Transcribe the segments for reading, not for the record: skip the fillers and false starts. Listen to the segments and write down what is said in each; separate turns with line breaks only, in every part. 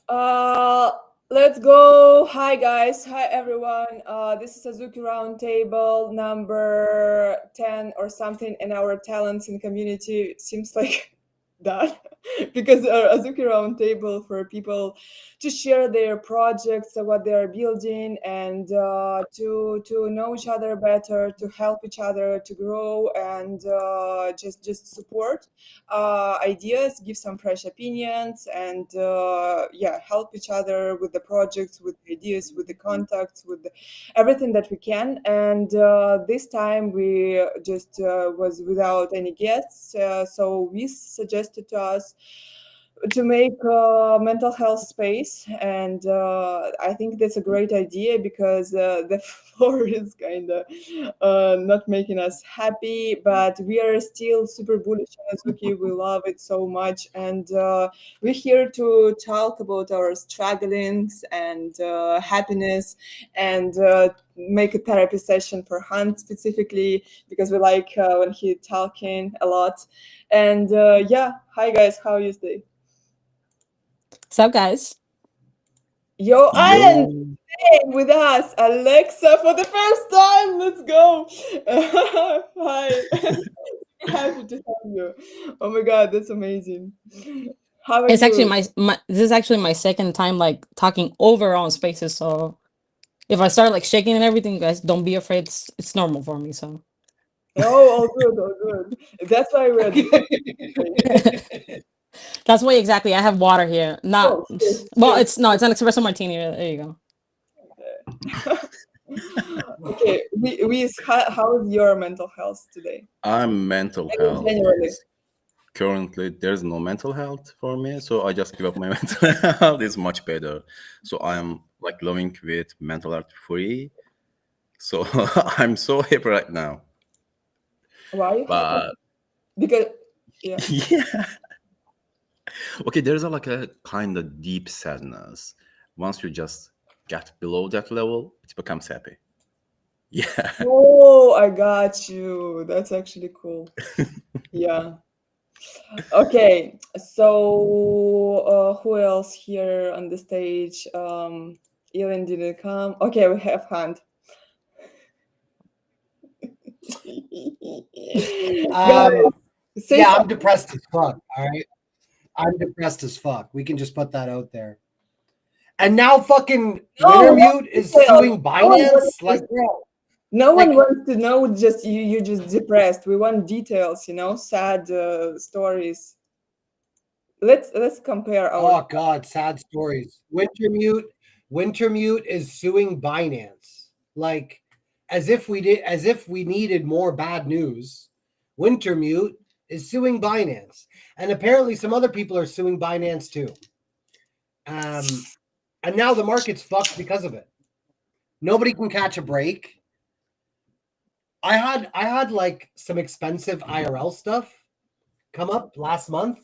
Uh, let's go. Hi guys. Hi everyone. This is Azuki Roundtable number 10 or something in our talents and community. Seems like that because Azuki Roundtable for people to share their projects, what they are building, and to know each other better, to help each other to grow, and just support ideas, give some fresh opinions, and yeah, help each other with the projects, with the ideas, with the contacts, with everything that we can. And this time we just was without any guests, so we suggested to us to make mental health space, and I think that's a great idea because the floor is kind of not making us happy, but we are still super bullish on Azuki. We love it so much, and we're here to talk about our strugglings and happiness, and make a therapy session for Hunt specifically because we like when he talking a lot. And yeah, hi guys, how are you today?
What's up, guys?
Yo, Alan
Yo,
with us, Alexa for the first time. Let's go. Hi, happy to have you. Oh my God, that's amazing. How are
It's actually
you?
my this is actually my second time like talking over on spaces. So if I start like shaking and everything, guys, don't be afraid. It's normal for me. So
Oh, all good, all good. That's why we're doing it.
that's why exactly I have water here. Not
Oh, shit,
well,
shit.
it's an espresso martini. There you go.
Okay, how is your mental health today?
I'm mental
I mean,
health
generally.
is currently there's no mental health for me, so I just give up my mental health. Is much better. So I'm like living with mental health free. So I'm so happy right now.
Why are you happy?
But
Because, yeah.
yeah, okay, there's like a kind of deep sadness. Once you just get below that level, it becomes happy. Yeah.
Oh, I got you. That's actually cool. Yeah. Okay. So, who else here on the stage? Elin didn't come. Okay, we have Hunt.
Um,
Guys, say
yeah, I'm
something.
depressed as fuck. All right, I'm depressed as fuck. We can just put that out there. And now fucking
No, we want
Wintermute is
details.
suing
No one wants
Binance.
just.
Like, bro,
No one
like,
wants to know. Just you. You're just depressed. We want details. Sad stories. Let's compare our.
oh god, sad stories. Wintermute is suing Binance. Like, as if we needed more bad news. Wintermute is suing Binance, and apparently some other people are suing Binance too. Um, and now the market's fucked because of it. Nobody can catch a break. I had like some expensive IRL stuff come up last month,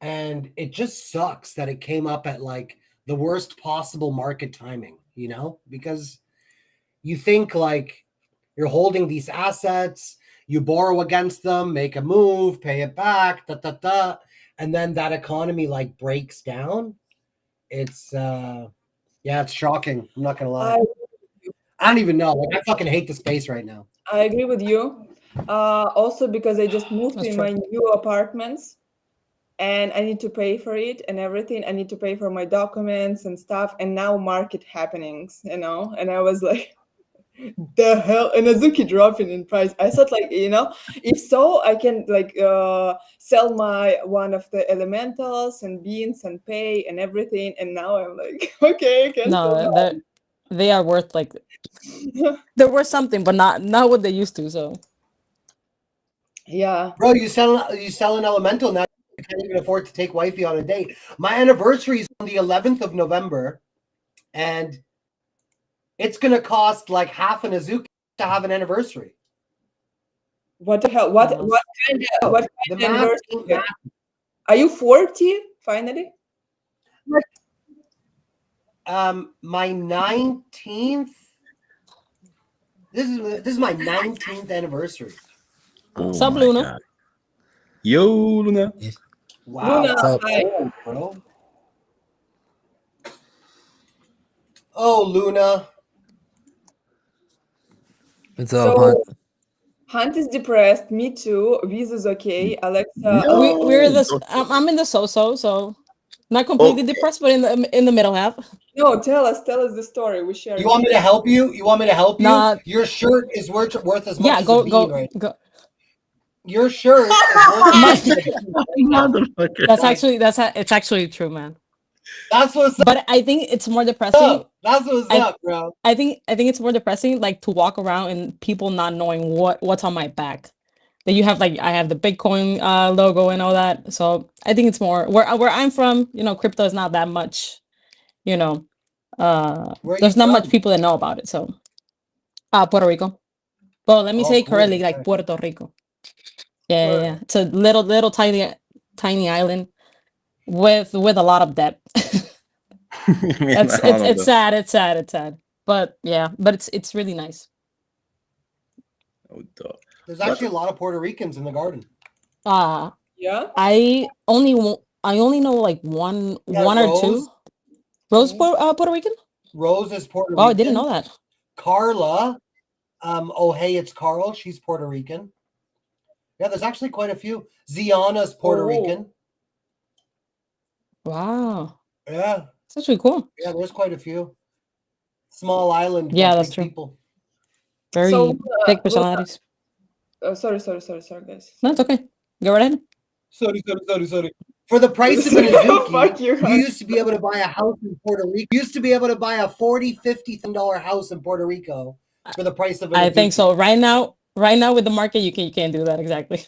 and it just sucks that it came up at like the worst possible market timing, because you think like you're holding these assets, you borrow against them, make a move, pay it back, and then that economy like breaks down. It's yeah, it's shocking. I'm not gonna lie.
I
I don't even know. Like, I fucking hate the space right now.
I agree with you. Also because I just moved
That's
in
true.
my new apartments and I need to pay for it and everything. I need to pay for my documents and stuff. And now market happenings. And I was like, the hell? And Azuki dropping in price. I thought like, if so, I can like sell my one of the elementals and beans and pay and everything. And now I'm like, okay, I can sell
No, they are worth like
that.
they're worth something, but not what they used to. So
Yeah.
Bro, you sell an elemental now. You can't even afford to take wifey on a date. My anniversary is on the 11th of November, and it's gonna cost like half an Azuki to have an anniversary.
What the hell? What
no,
what kind of
Oh,
what
the
kind of
math ain't
anniversary?
math.
Are you 40 finally?
My 19th. This is my 19th anniversary.
Oh
sub
my
Luna.
god. Yo, Luna.
Wow,
Luna,
I'm
So
hi.
old, bro. Oh, Luna.
What's up,
So
Hunt?
Hunt is depressed. Me too. Viz is okay. Alexa.
No.
We're the
don't-
I'm in the so not completely
Okay.
depressed, but in the middle half.
No, tell us the story. We share.
You want me to help you? You want me to help you?
Nah.
Your shirt is worth as much
Yeah,
as a
go
bean,
go
right?
go.
Your shirt is worth as
My-
much as a bean right now.
Motherfucker.
It's actually true, man.
That's what's
But I think it's more depressing.
up. That's what's
I-
up, bro.
I think it's more depressing, like to walk around and people not knowing what's on my back. That you have, like, I have the Bitcoin logo and all that. So I think it's more where I'm from. You know, crypto is not that much. You know,
Where are
there's
you
not much
from?
people that know about it. So, Puerto Rico. Well, let me
Oh,
say
cool.
correctly, like
Okay.
Puerto Rico. Yeah. It's a little tiny island with a lot of debt. It's sad. It's sad. But yeah, but it's really nice.
There's actually a lot of Puerto Ricans in the garden.
Yeah.
I only know like one or
Rose.
two. Rose, Puerto Rican?
Rose is Puerto
Oh,
Rican.
I didn't know that.
Carla. Oh, hey, it's Carl. She's Puerto Rican. Yeah, there's actually quite a few. Ziana's Puerto
Oh.
Rican.
Wow,
Yeah.
it's actually cool.
Yeah, there's quite a few. Small island.
Yeah,
but
that's
big
true.
People.
Very
So,
big personalities.
sorry, guys.
No, it's okay. Go right ahead.
Sorry. For the price of an Azuki,
Fuck you,
you used to be able to buy a house in Puerto Rico. You used to be able to buy a $40,000-$50,000 house in Puerto Rico for the price of an Azuki.
I think so. Right now with the market, you can't do that exactly.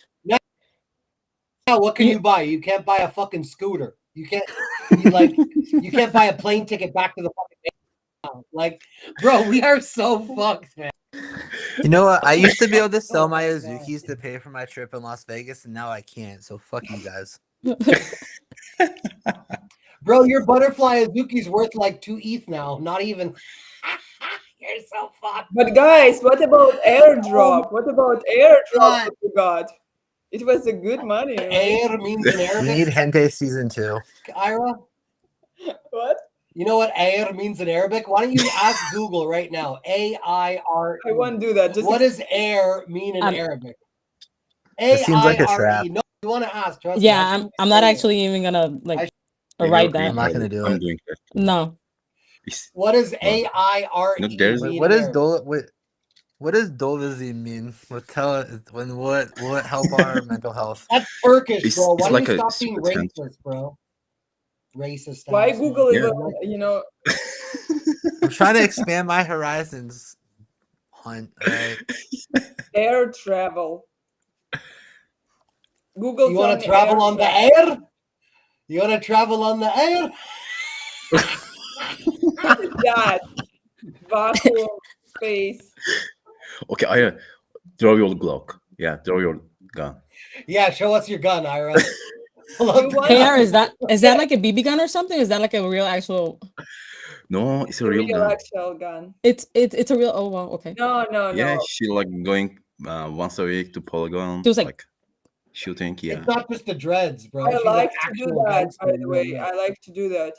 Now, what can you buy? You can't buy a fucking scooter. You can't you can't buy a plane ticket back to the fucking like, bro, we are so fucked, man.
You know what? I used to be able to sell my Azukis to pay for my trip in Las Vegas, and now I can't. So fuck you guys.
Bro, your butterfly Azuki's worth like 2 ETH now. Not even. You're so fucked.
But guys, what about airdrop? What about airdrop that you got? It was a good money. Right?
Air means in
We
Arabic.
need Hente season 2.
Ira,
What?
you know what air means in Arabic? Why don't you ask Google right now? AIR.
I won't do that. Just
What does air mean in Arabic?
It seems like a trap.
No, you want to ask? Trust me.
Yeah, I'm not actually even gonna like write that.
I'm not gonna do
I'm
it.
doing that.
No.
What does AIRE
No, there's-
mean?
What is what does Dolizim mean? What help our mental health?
That's Turkish,
It's-
bro.
it's
Why
like
don't you
a
stop being
super sense.
racist, bro? Racist.
why
ass,
Google
man.
even, you know,
I'm trying to expand my horizons. Hunt, right?
air travel. Google.
You want to travel on the air? You want to travel on the air?
that vacuum space.
Okay, I draw your Glock. Yeah, draw your gun.
Yeah, show us your gun, Ira.
You want
KR, is that like a BB gun or something? Is that like a real actual?
No, it's a
a
real
real
gun.
actual gun?
It's a real. Oh wow, okay.
No.
Yeah, she like going once a week to Polygon,
She was like-
shooting. Yeah,
It's not just the dreads, bro.
I
She's
like
an
to do
actual
that.
gangster
By
in
the
real
way,
life.
I like to do that.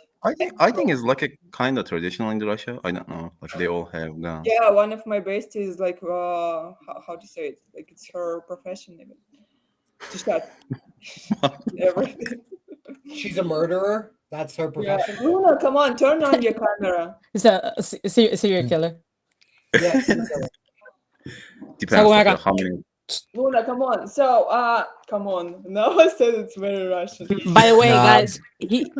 I think it's like a kind of traditional in Russia. I don't know, like they all have guns.
Yeah, one of my besties, like, how to say it? Like, it's her profession even. To shot everything.
She's a murderer. That's her
Yeah,
profession.
Luna, come on, turn on your camera.
It's a serial killer.
Yeah, she's a-
Depends
So,
like,
Aga-
how many.
Luna, come on. So, come on. Now I said it's very Russian.
By the way,
Nah.
guys,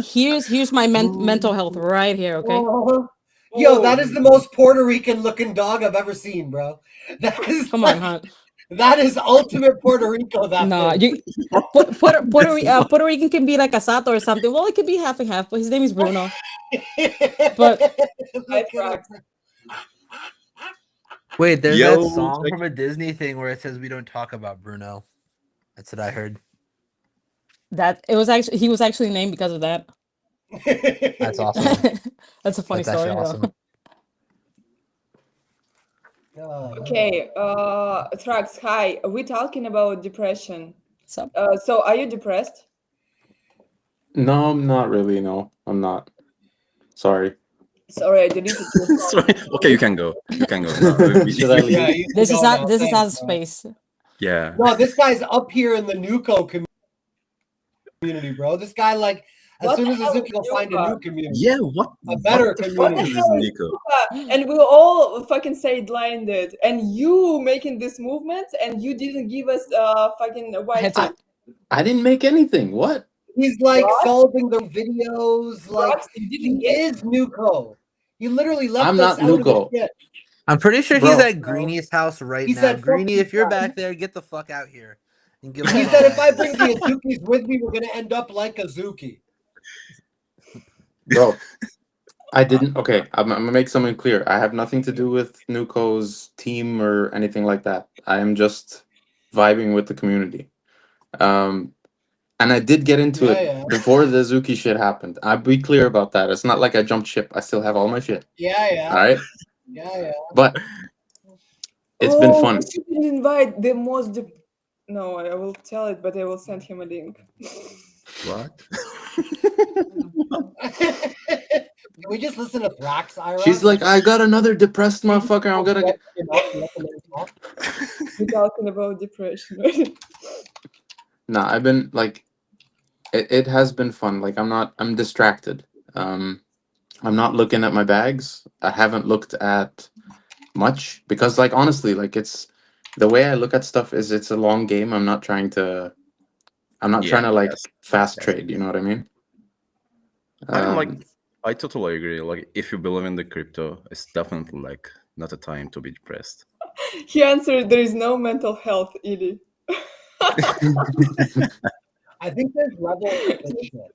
here's my mental health right here. Okay.
Oh. Yo, that is the most Puerto Rican looking dog I've ever seen, bro. That is
Come on, Hunt.
That is ultimate Puerto Rico. That
No,
thing.
Puerto Rican can be like a sato or something. Well, it could be half and half, but his name is Bruno. But-
Look
I
at
tracked.
him.
Wait, there's
Yo,
that song
like-
from a Disney thing where it says we don't talk about Bruno. That's what I heard.
he was actually named because of that.
That's awesome.
That's a funny
That's
story.
actually
though.
awesome.
Okay, Thrax, hi. We're talking about depression.
So
So are you depressed?
No, I'm not really. No, I'm not. Sorry.
Sorry, I deleted your
Sorry. Okay, you can go. You can go now.
Should I leave?
Yeah, you can
This is
go
not.
now.
This is
Thanks,
not
bro.
space.
Yeah.
No, this guy's up here in the Nuko community, bro. This guy, like, as
What
soon
the
as
hell is
Azuki will find a
Nuka?
new community,
Yeah. What?
a better
What the fuck
What the
is
community.
this,
hell is
Nico?
Nuka? And we all fucking sidelined it, and you making this movement, and you didn't give us fucking white.
Heads up.
I didn't make anything. What?
He's like
What?
solving the videos. Like,
What? You
he
didn't get
is Nuko. He literally left
I'm
us
not
out of
Nuko.
the shit.
I'm pretty sure
Bro.
he's at Greeny's house right
He
now.
said, "Fuck
Greeny,
you
if you're
guys."
back there, get the fuck out here. And give
He
us
said,
all
if I
that.
bring the Azukis with me, we're gonna end up like Azuki.
Bro, I didn't. Okay, I'm gonna make something clear. I have nothing to do with Nuko's team or anything like that. I am just vibing with the community. And I did get into it
Yeah.
before the Azuki shit happened. I'll be clear about that. It's not like I jumped ship. I still have all my shit.
Yeah.
All right,
Yeah.
but it's been fun.
We shouldn't invite the most. No, I will tell it, but I will send him a link.
What?
Can we just listen to Thrax, Ira?
She's like, I got another depressed motherfucker. I'm gonna get.
We're talking about depression, right?
Nah, I've been like, it has been fun. Like I'm distracted. I'm not looking at my bags. I haven't looked at much because, like, honestly, like it's the way I look at stuff is it's a long game. I'm not trying to like
Yes.
fast
Yes.
trade. You know what I mean?
I mean, like, I totally agree. Like, if you believe in the crypto, it's definitely like not a time to be depressed.
He answered, "There is no mental health, Edie."
I think there's levels to this shit.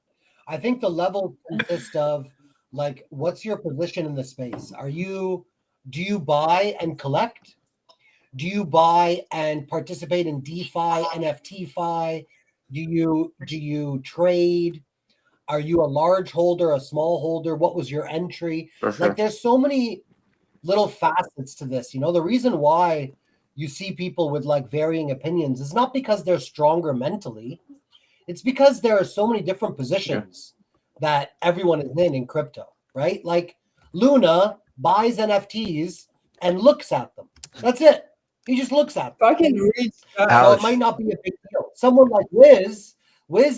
I think the levels consist of like, what's your position in the space? Do you buy and collect? Do you buy and participate in DeFi, NFT-fi? Do you trade? Are you a large holder, a small holder? What was your entry?
For sure.
Like, there's so many little facets to this. You know, the reason why you see people with like varying opinions is not because they're stronger mentally. It's because there are so many different positions that everyone is in crypto, right? Like Luna buys NFTs and looks at them. That's it. He just looks at them.
Fucking rich.
So
Ouch.
it might not be a big deal. Someone like Wiz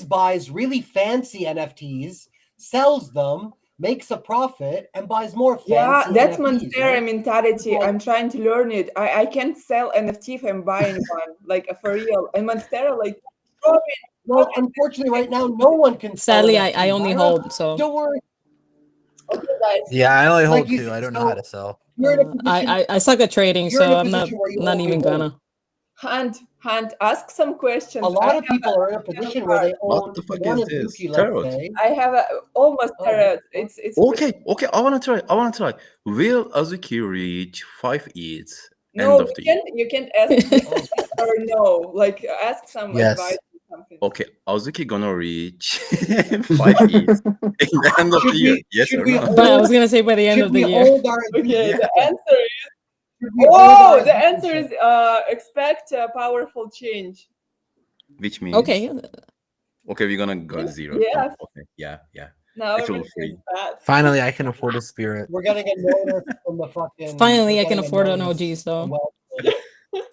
buys really fancy NFTs, sells them, makes a profit, and buys more fancy
Yeah, that's
NFTs,
Monstera
right?
mentality.
Well-
I'm trying to learn it. I can't sell NFT if I'm buying one, like for real. And Monstera, like,
Well, unfortunately, right now, no one can sell
Sadly,
NFTs,
I only
Ira.
hold. So
Don't worry.
okay, guys.
Yeah, I only
Like
hold
you
two.
said,
I don't know
so-
how to sell.
You're in a position.
I suck at trading,
You're in
so
a
I'm not
position where you only
even
hold.
gonna.
Hunt, ask some questions.
A lot of people are in a position where they
What
own
the fuck
one
is this?
Azuki,
Tarot.
let's say.
I have almost
Oh,
tarot. It's
Okay. I wanna try. Will Azuki reach 5 ETH
No,
end of the year?
you can't ask yes or no. Like, ask some
Yes.
advice or something.
Okay, Azuki gonna reach 5 ETH in the end of
Should
the year.
we-
Yes
should
or
we
no?
But I was gonna say by the end
Should
of the
we
year.
hold our
Okay,
Yeah.
the answer is
should we hold our
the
Azuki
answer
shit?
is expect a powerful change.
Which means
Okay,
okay, we're gonna go zero.
Yes.
Okay. Yeah.
Now
It will
everything
free.
is bad.
Finally, I can afford a spirit.
We're getting a notice from the fucking.
finally
we're
I can
getting a
afford an
notice.
OG. So
Well,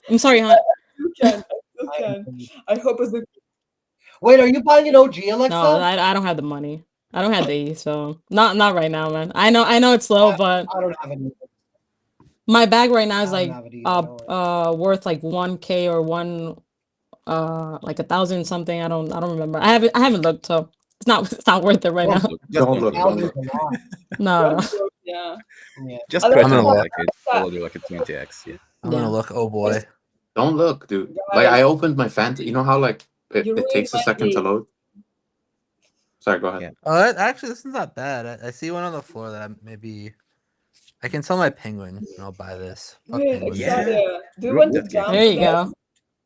I'm sorry, Hunt.
You can. You can. I hope it's
wait, are you buying an OG, Alexa?
No, I don't have the money. I don't have the E, so not right now, man. I know it's low, but
I don't have any.
my bag right now is
I don't
like
have it either, don't
worth like 1K or like 1,000 something. I don't remember. I haven't looked, so it's not worth it right now.
Don't look. Just
Don't look.
Don't
Thousands
look.
a lot.
No.
yeah.
Yeah.
Just
I'm
pretend
gonna
like
look.
it. Follow you like a 20x. Yeah.
I'm
Yeah.
gonna look. Oh boy.
Don't look, dude. Like I opened my Fanta. You know how like
You
it
ruined
takes a
my
second to
day.
load. Sorry, go ahead.
Yeah.
Oh, actually, this is not bad. I see one on the floor that I can sell my penguin and I'll buy this. Fuck
Wait,
penguins.
Yeah.
Exodia, do you
Look
want to
that game.
jump?
There you
that?
go.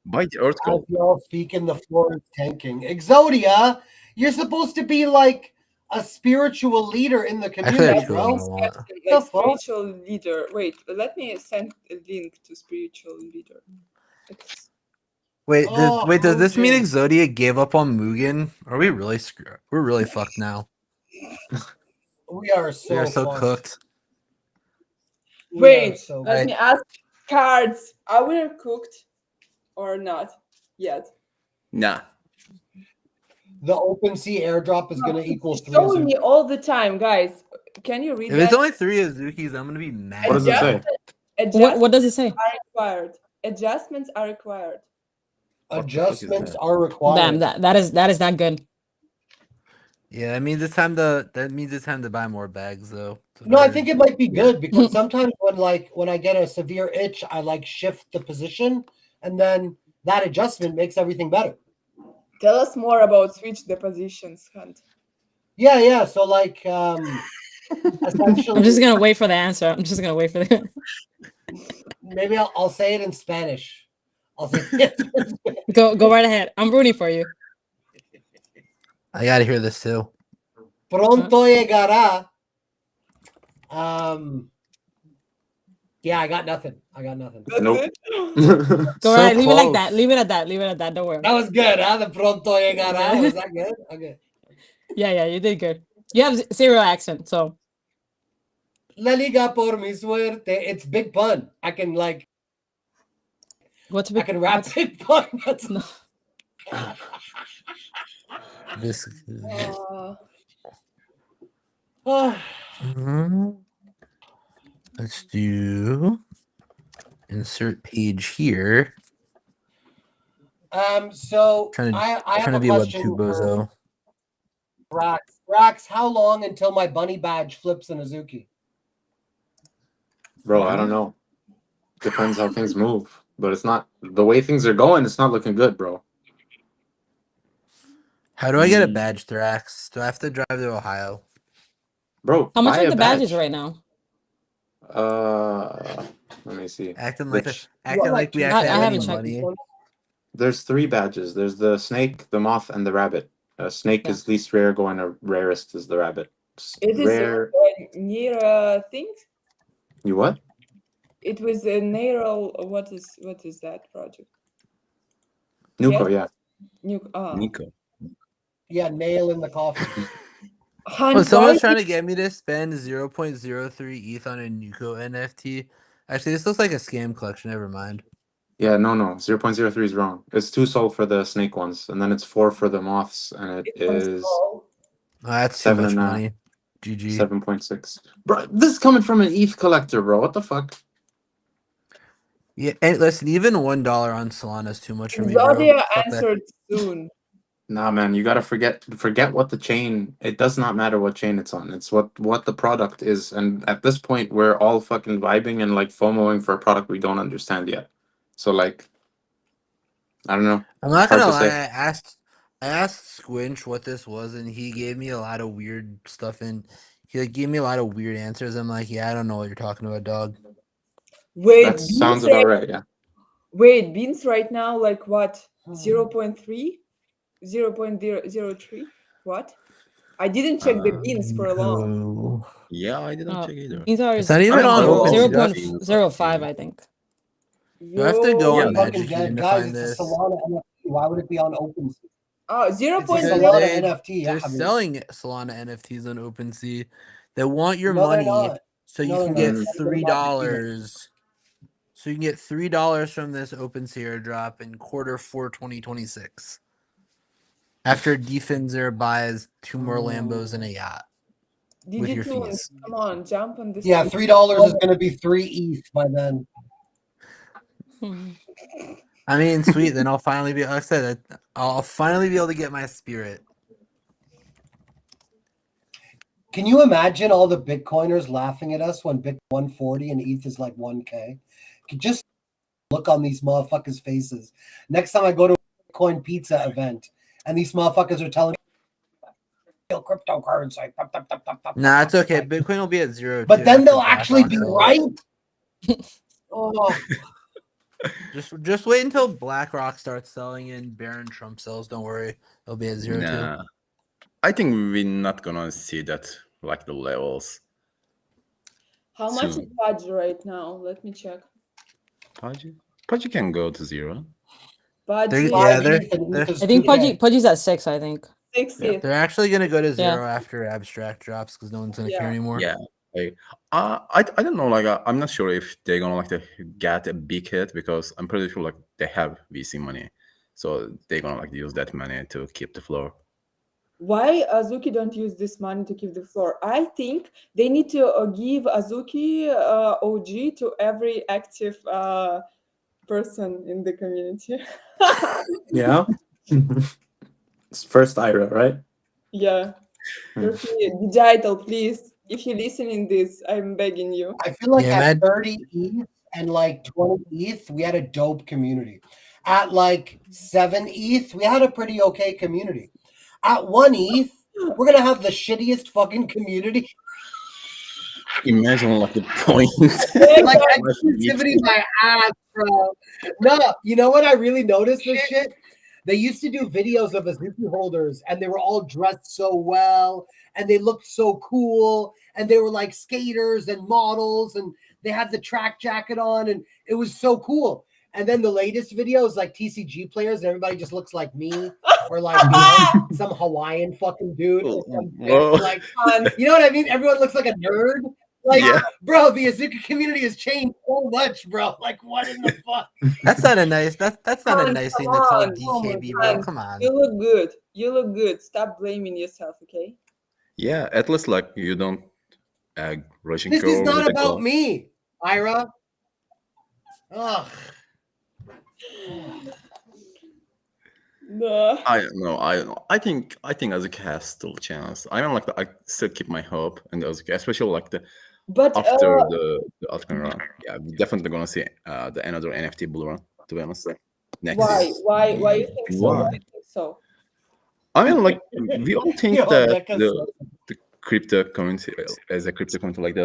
Buy the Earth
As
Gold.
y'all speaking, the floor is tanking. Exodia, you're supposed to be like a spiritual leader in the
Actually,
community,
that's
bro.
what I want.
Like
The fuck?
spiritual leader. Wait, let me send a link to spiritual leader.
Wait,
Oh,
does this mean
okay.
Exodia gave up on Mugen? Are we really We're really fucked now.
We are
We are so
fucked.
cooked.
We are
Wait,
so
let me ask cards. Are we cooked or not yet?
Nah.
The OpenSea airdrop is going to equal
It's
3
showing
Azuki.
me all the time, guys. Can you read
If
that?
it's only 3 Azukis, I'm gonna be mad.
What does it say?
What does it say?
Are required. Adjustments are required.
What the fuck is
Adjustments
that?
are required.
Damn, that is not good.
Yeah, that means it's time to buy more bags though.
No, I think it might be
Yeah.
good because sometimes when I get a severe itch, I like shift the position, and then that adjustment makes everything better.
Tell us more about switch the positions, Hunt.
Yeah. So like essentially,
I'm just gonna wait for the answer. I'm just gonna wait for the.
maybe I'll say it in Spanish. I'll say it in Spanish.
Go right ahead. I'm rooting for you.
I gotta hear this too.
Pronto llegará. Yeah, I got nothing.
That's
Nope.
it?
Go
So
right. Leave it like
close.
that. Leave it at that. Leave it at that. Don't worry.
That was good, huh? The pronto llegará. Was that good? Okay.
Yeah, you did good. You have zero accent, so
La liga por mi suerte. It's big pun. I can like
what's
I can rap
what's-
big pun. That's
No.
This. Mhm. Let's do insert page here.
So
Trying to
I have
trying
a
to be a
question
web 2
for
bozo.
Rax. Rax, how long until my bunny badge flips in Azuki?
Bro, I don't know. Depends how things move. But it's not the way things are going, it's not looking good, bro.
How do I get a badge, Thrax? Do I have to drive to Ohio?
Bro,
how much
buy
are
a
the badges
badge.
right now?
Let me see.
Acting
Which
like we
I
actually have any
haven't checked.
money.
there's 3 badges. There's the snake, the moth, and the rabbit. Snake
Yeah.
is least rare, going to rarest is the rabbit.
It is
Rare.
near thing.
You what?
It was a neural. What is that project?
Nuko, yeah.
Nico.
Yeah, nail in the coffin.
Hunt,
Well, someone's
why
trying to get me to spend 0.03 ETH on a Nuko NFT. Actually, this looks like a scam collection. Never mind.
Yeah, no. 0.03 is wrong. It's 2 sold for the snake ones, and then it's 4 for the moths, and it is
Oh, that's too
7
much
and a
money. GG.
7.6. Bro, this is coming from an ETH collector, bro. What the fuck?
Yeah, and listen, even $1 on Solana is too much for me, bro.
Zodia
Fuck that.
answered soon.
Nah, man, you gotta forget what the chain. It does not matter what chain it's on. It's what the product is. And at this point, we're all fucking vibing and like FOMOing for a product we don't understand yet. So like, I don't know.
I'm not
Hard
gonna
to
lie.
say.
I asked Squinch what this was, and he gave me a lot of weird stuff, and he like, gave me a lot of weird answers. I'm like, yeah, I don't know what you're talking about, dog.
Wait,
That sounds about right. Yeah.
Wait, beans right now like what? 0.3? 0.003? What? I didn't check the beans for a long.
Yeah, I didn't check either.
These are
It's not even
I
on
know all
OpenSea.
the beans,
0.05,
yeah.
I think.
Do I have to go
Yo,
on
Yeah,
Magic
Fucking
Eden
dead,
to
guys.
find
It's
this?
a Solana NFT. Why would it be on OpenSea?
Oh,
It's a
0.0.
Solana
They-
NFT.
They're
Yeah, I mean,
selling Solana NFTs on OpenSea. They want your
no, they're
money
not.
so you
No,
can
they're
get
not.
$3. So you can get $3 from this OpenSea airdrop in Q4 2026. After Definzer buys 2 more Lambos and a yacht.
Did
with
you
your
two
fees.
come on, jump on this?
Yeah, $3 is going to be 3 ETH by then.
I mean, sweet. Then I'll finally be. Like I said, I'll finally be able to get my spirit.
Can you imagine all the Bitcoiners laughing at us when Bitcoin 140 and ETH is like 1K? Just look on these motherfuckers' faces. Next time I go to a Bitcoin pizza event and these motherfuckers are telling me cryptocurrency.
Nah, it's okay. Bitcoin will be at 0.
But
too
then
after
they'll actually
BlackRock
be
sells.
right. Oh,
Just wait until BlackRock starts selling and Barron Trump sells. Don't worry, it'll be at 0 too.
Nah. I think we're not gonna see that like the levels.
How much is
soon.
Pudge right now? Let me check.
Pudgy can go to 0.
Pudge,
They're-
five
yeah, they're-
ETH and
they're-
ETH is
I think
2K.
Pudgy's at 6, I think.
6
Yeah.
ETH.
They're actually gonna go to zero after abstract drops because no one's gonna care
Yeah.
anymore.
Yeah. Like, I don't know. Like, I'm not sure if they're gonna like to get a big hit because I'm pretty sure like they have VC money, so they're gonna like use that money to keep the floor.
Why Azuki don't use this money to keep the floor? I think they need to give Azuki OG to every active person in the community.
Yeah. It's first Ira, right?
Yeah.
Hmm.
Digital, please. If you're listening this, I'm begging you.
I feel like
Yeah,
at
man.
30 ETH and like 20 ETH, we had a dope community. At like 7 ETH, we had a pretty okay community. At 1 ETH, we're gonna have the shittiest fucking community.
Imagine like the point.
Like exclusivity my ass, bro. No, you know what I really noticed this shit? They used to do videos of Azuki holders and they were all dressed so well and they looked so cool and they were like skaters and models and they had the track jacket on and it was so cool. And then the latest videos like TCG players and everybody just looks like me or like some Hawaiian fucking dude or some
Whoa.
like you know what I mean? Everyone looks like a nerd. Like,
Yeah.
bro, the Azuki community has changed so much, bro. Like, what in the fuck?
That's not a nice. That's not a
Come
nice thing
on,
to call
come
DKB,
on.
bro. Come on.
You look good. You look good. Stop blaming yourself, okay?
Yeah. At least like you don't Russian
This is
girl
not
with a
about
glove.
me, Ira. Ugh.
No.
I don't know. I don't know. I think Azuki has still chance. I mean, like I still keep my hope in Azuki, especially like the
But
after the altcoin run. Yeah, we're definitely gonna see the another NFT bull run. To be honest, next
why?
year.
Why you think so? Why
Why?
you think so?
I mean, like we all think
Yo,
that
Deca's
the crypto community as a crypto community, like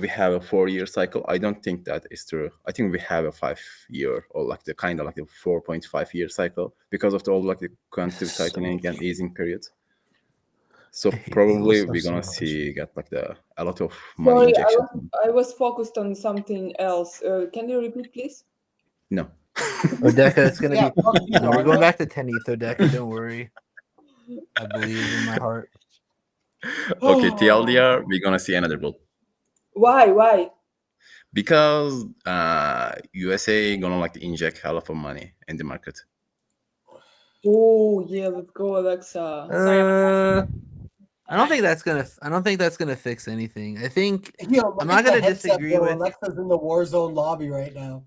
we have a 4-year cycle. I don't think that is true. I think we have a 5-year or like the kind of like the 4.5-year cycle because of the all like the quantitative tightening and easing periods. So
hate
probably
stuff
we're
so
gonna
much.
see get like a lot of money
Sorry,
injection.
I was focused on something else. Can you repeat, please?
No.
Odeka, it's gonna
Yeah,
be.
fuck you,
No, we're going
Ira.
back to 10 ETH, Odeka. Don't worry. I believe in my heart.
Okay, TLDR, we're gonna see another bull
Why?
because USA gonna like inject a lot of money in the market.
Oh yeah, let's go, Alexa.
I don't think that's gonna. I don't think that's gonna fix anything. I think
Yo, look
I'm
at
not
the
gonna
headset,
disagree
bro.
with.
Alexa's in the Warzone lobby right now.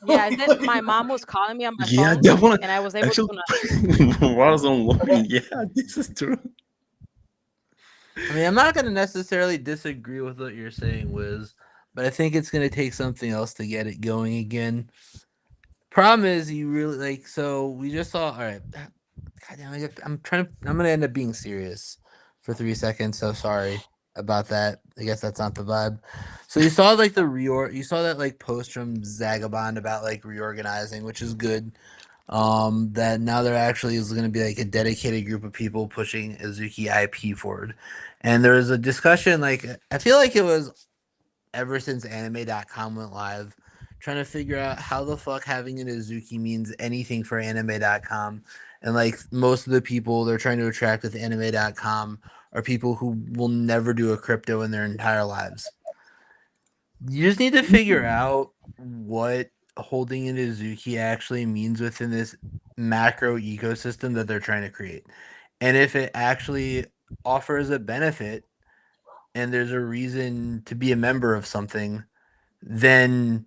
Yeah, and then my mom was calling me on my
Yeah,
phone,
they wanna
and I was able
actually
to.
Warzone lobby. Yeah, this is true.
I mean, I'm not gonna necessarily disagree with what you're saying, Wiz, but I think it's gonna take something else to get it going again. Problem is, you really like. So we just saw. All right, God damn, I'm trying. I'm gonna end up being serious for 3 seconds. So sorry about that. I guess that's not the vibe. So you saw like the reorg. You saw that like post from Zagabond about like reorganizing, which is good. That now there actually is going to be like a dedicated group of people pushing Azuki IP forward, and there was a discussion. Like I feel like it was ever since anime.com went live, trying to figure out how the fuck having an Azuki means anything for anime.com. And like most of the people they're trying to attract with anime.com are people who will never do a crypto in their entire lives. You just need to figure out what holding an Azuki actually means within this macro ecosystem that they're trying to create. And if it actually offers a benefit and there's a reason to be a member of something, then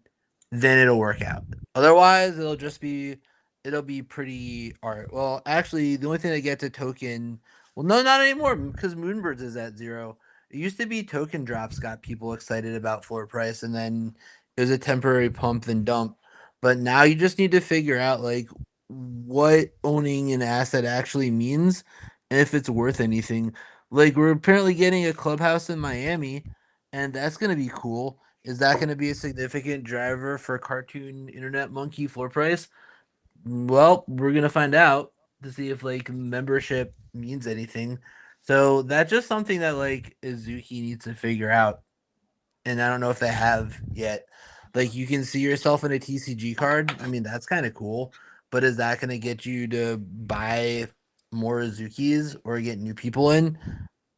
it'll work out. Otherwise, it'll be pretty art. Well, actually, the only thing that gets a token, well, no, not anymore because Moonbirds is at 0. It used to be token drops got people excited about floor price, and then it was a temporary pump then dump. But now you just need to figure out like what owning an asset actually means and if it's worth anything. Like we're apparently getting a clubhouse in Miami, and that's gonna be cool. Is that going to be a significant driver for Cartoon Internet Monkey floor price? Well, we're going to find out to see if like membership means anything. So that's just something that like Azuki needs to figure out. And I don't know if they have yet. Like you can see yourself in a TCG card. I mean, that's kind of cool. But is that going to get you to buy more Azukis or get new people in?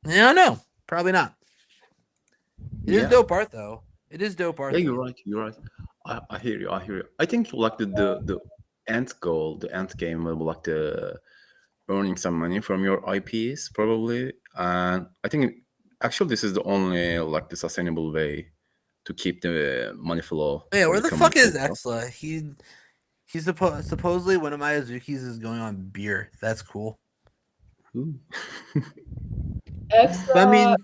I don't know. Probably not. It is
Yeah.
dope art though. It is dope art
Yeah,
though.
you're right. You're right. I hear you. I hear you. I think like the end goal, the end game will be like the earning some money from your IPs probably. And I think actually this is the only like the sustainable way to keep the money flow
Yeah,
for
where
the
the fuck
community
is
itself.
Exla? He's supposedly one of my Azukis is going on beer. That's cool.
Ooh.
But I
Extra
mean,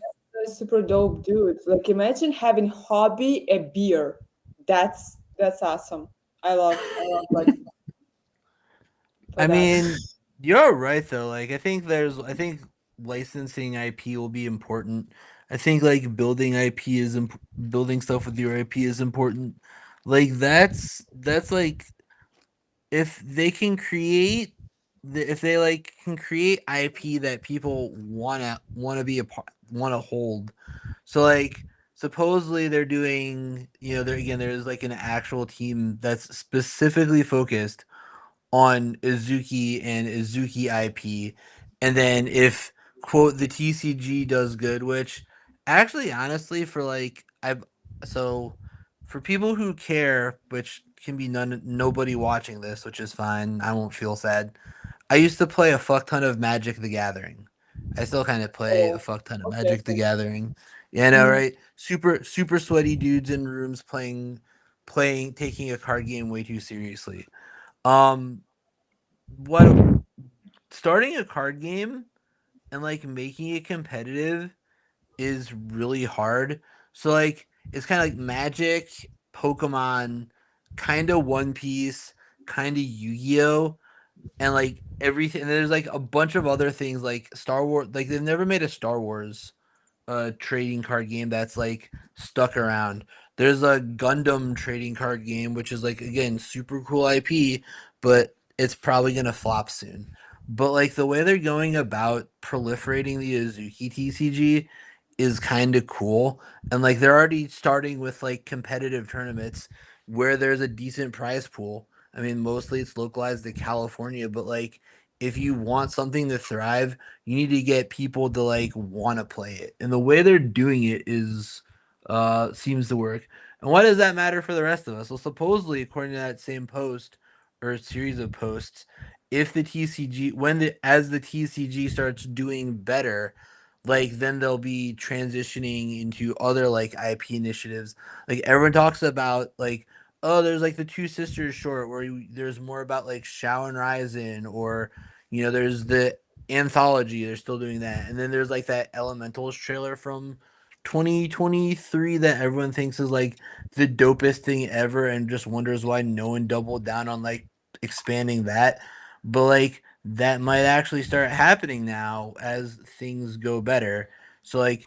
is super dope, dude. Like imagine having hobby a beer. That's awesome. I love like for
I
that.
mean, you're right though. Like I think licensing IP will be important. I think like building IP is building stuff with your IP is important. Like that's like if they can create if they like can create IP that people wanna be a part wanna hold. So like supposedly they're doing there again there's like an actual team that's specifically focused on Azuki and Azuki IP. And then if quote the TCG does good, which actually honestly for like I've so for people who care, which can be nobody watching this, which is fine. I won't feel sad. I used to play a fuck ton of Magic the Gathering. I still kind of play a
Oh,
fuck ton of
okay.
Magic the Gathering. Yeah, I know,
Mhm.
right? Super sweaty dudes in rooms playing taking a card game way too seriously. Um what starting a card game and like making it competitive is really hard. So like it's kind of like Magic, Pokemon, kind of One Piece, kind of Yu-Gi-Oh, and like everything. And there's like a bunch of other things like Star Wars. Like they've never made a Star Wars trading card game that's like stuck around. There's a Gundam trading card game, which is like again super cool IP, but it's probably gonna flop soon. But like the way they're going about proliferating the Azuki TCG is kind of cool, and like they're already starting with like competitive tournaments where there's a decent prize pool. I mean, mostly it's localized to California, but like if you want something to thrive, you need to get people to like want to play it. And the way they're doing it is seems to work. And why does that matter for the rest of us? Well, supposedly according to that same post or series of posts, if the TCG when the as the TCG starts doing better, like then they'll be transitioning into other like IP initiatives. Like everyone talks about like oh there's like the Two Sisters short where there's more about like Shao and Ryzen or there's the anthology they're still doing that and then there's like that Elementals trailer from 2023 that everyone thinks is like the dopest thing ever and just wonders why no one doubled down on like expanding that but like that might actually start happening now as things go better so like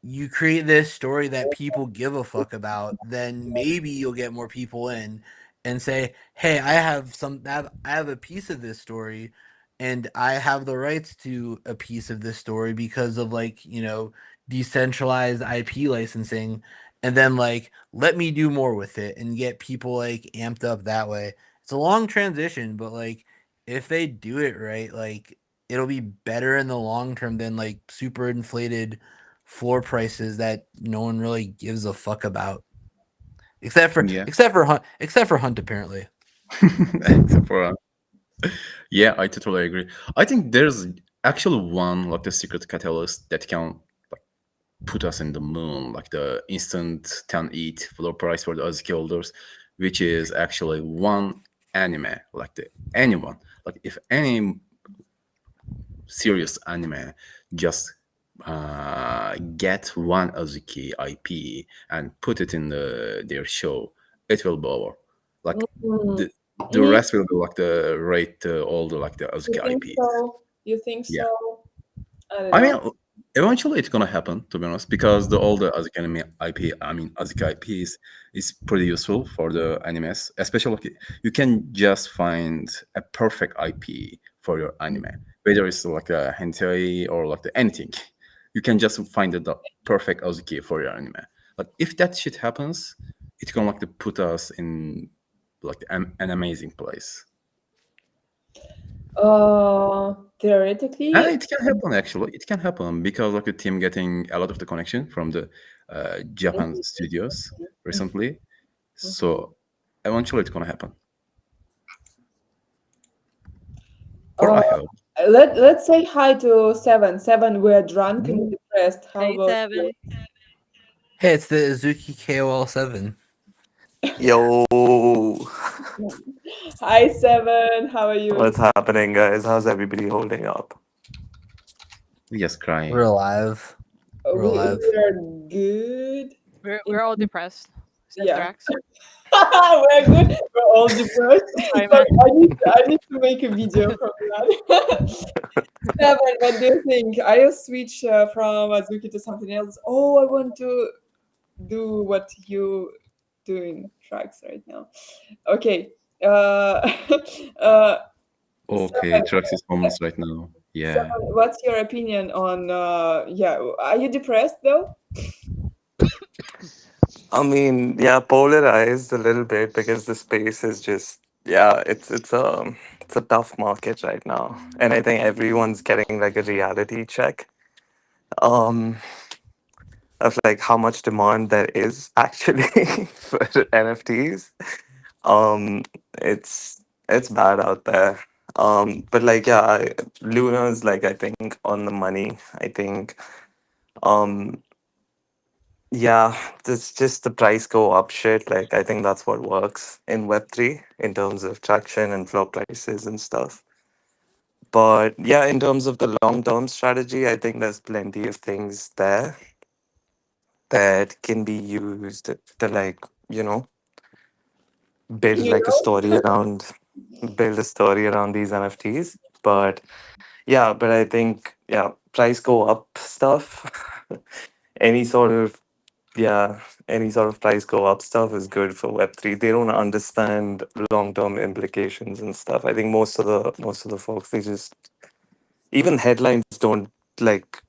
you create this story that people give a fuck about, then maybe you'll get more people in and say, "Hey, I have a piece of this story and I have the rights to a piece of this story because of like, decentralized IP licensing." And then like let me do more with it and get people like amped up that way. It's a long transition, but like if they do it right, like it'll be better in the long term than like super inflated floor prices that no one really gives a fuck about,
Yeah.
except for Hunt apparently.
Except for yeah, I totally agree. I think there's actually one like the secret catalyst that can like put us in the moon, like the instant 10 eat floor price for the Azuki holders, which is actually one anime, like the anyone, like if any serious anime just get one Azuki IP and put it in their show, it will be over. Like
Mm.
the
Mhm.
rest will be like the rate all the like the
You
Azuki
think
IPs.
so? You think
Yeah.
so? I don't
I mean,
know.
eventually it's gonna happen, to be honest, because all the Azuki anime IP, I mean Azuki IPs, is pretty useful for the animes. Especially, like, you can just find a perfect IP for your anime, whether it's like a hentai or like anything. You can just find the perfect Azuki for your anime. Like if that shit happens, it's gonna like to put us in like an amazing place.
Theoretically,
And it can happen actually. It can happen because like the team getting a lot of the connection from the Japan studios recently. So eventually it's gonna happen. Or
uh,
I hope.
let's say hi to Seven. Seven, we're drunk and depressed. How
Hey,
about you?
7.
Hey, it's the Azuki KOL7.
Yo,
Hi, Seven. How are you?
what's happening, guys? How's everybody holding up?
We just
We're
crying.
alive. We're
We
alive.
are good.
We're all depressed. Says
Yeah.
Drax.
We're good. We're all depressed.
Sorry,
Sorry,
man.
I need to make a video from that. Seven, what do you think? I switch from Azuki to something else. Oh, I want to do what you doing tracks right now. Okay. Uh,
Okay,
Seven,
Trax is homeless right now.
Seven,
Yeah.
what's your opinion on? Yeah, are you depressed though?
I mean, yeah, polarized a little bit because the space is just, yeah, it's a tough market right now, and I think everyone's getting like a reality check, um, of like how much demand there is actually for NFTs. Um, it's bad out there. But like, yeah, Luna's like I think on the money. I think. Um, Yeah, it's just the price go up shit. Like I think that's what works in Web3 in terms of traction and floor prices and stuff. But yeah, in terms of the long term strategy, I think there's plenty of things there that can be used to like, you know, build
You
like a
know?
story around build a story around these NFTs. But yeah, but I think yeah, price go up stuff. Any sort of yeah, any sort of price go up stuff is good for Web3. They don't understand long term implications and stuff. I think most of the folks they just even headlines don't like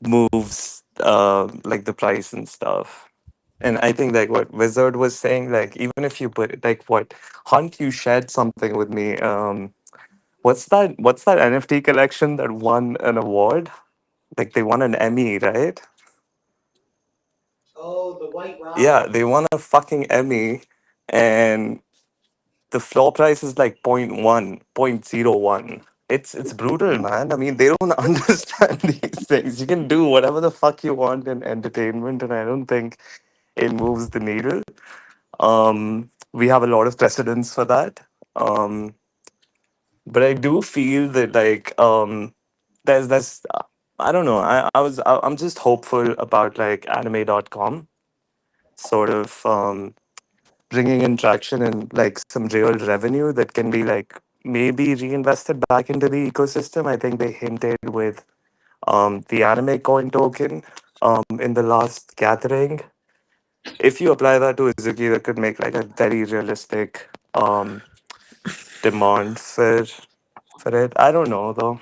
moves like the price and stuff. And I think like what Wizard was saying, like even if you put like what Hunt, you shared something with me. What's that NFT collection that won an award? Like they won an Emmy, right?
Oh, the White
Yeah,
Rabbit.
they won a fucking Emmy, and the floor price is like .1, .01. It's brutal, man. I mean, they don't understand these things. You can do whatever the fuck you want in entertainment, and I don't think it moves the needle. We have a lot of precedents for that. Um, but I do feel that like there's I don't know. I'm just hopeful about like anime.com sort of bringing in traction and like some real revenue that can be like maybe reinvested back into the ecosystem. I think they hinted with the anime coin token in the last gathering. If you apply that to Izuki, that could make like a very realistic demand for it. I don't know though.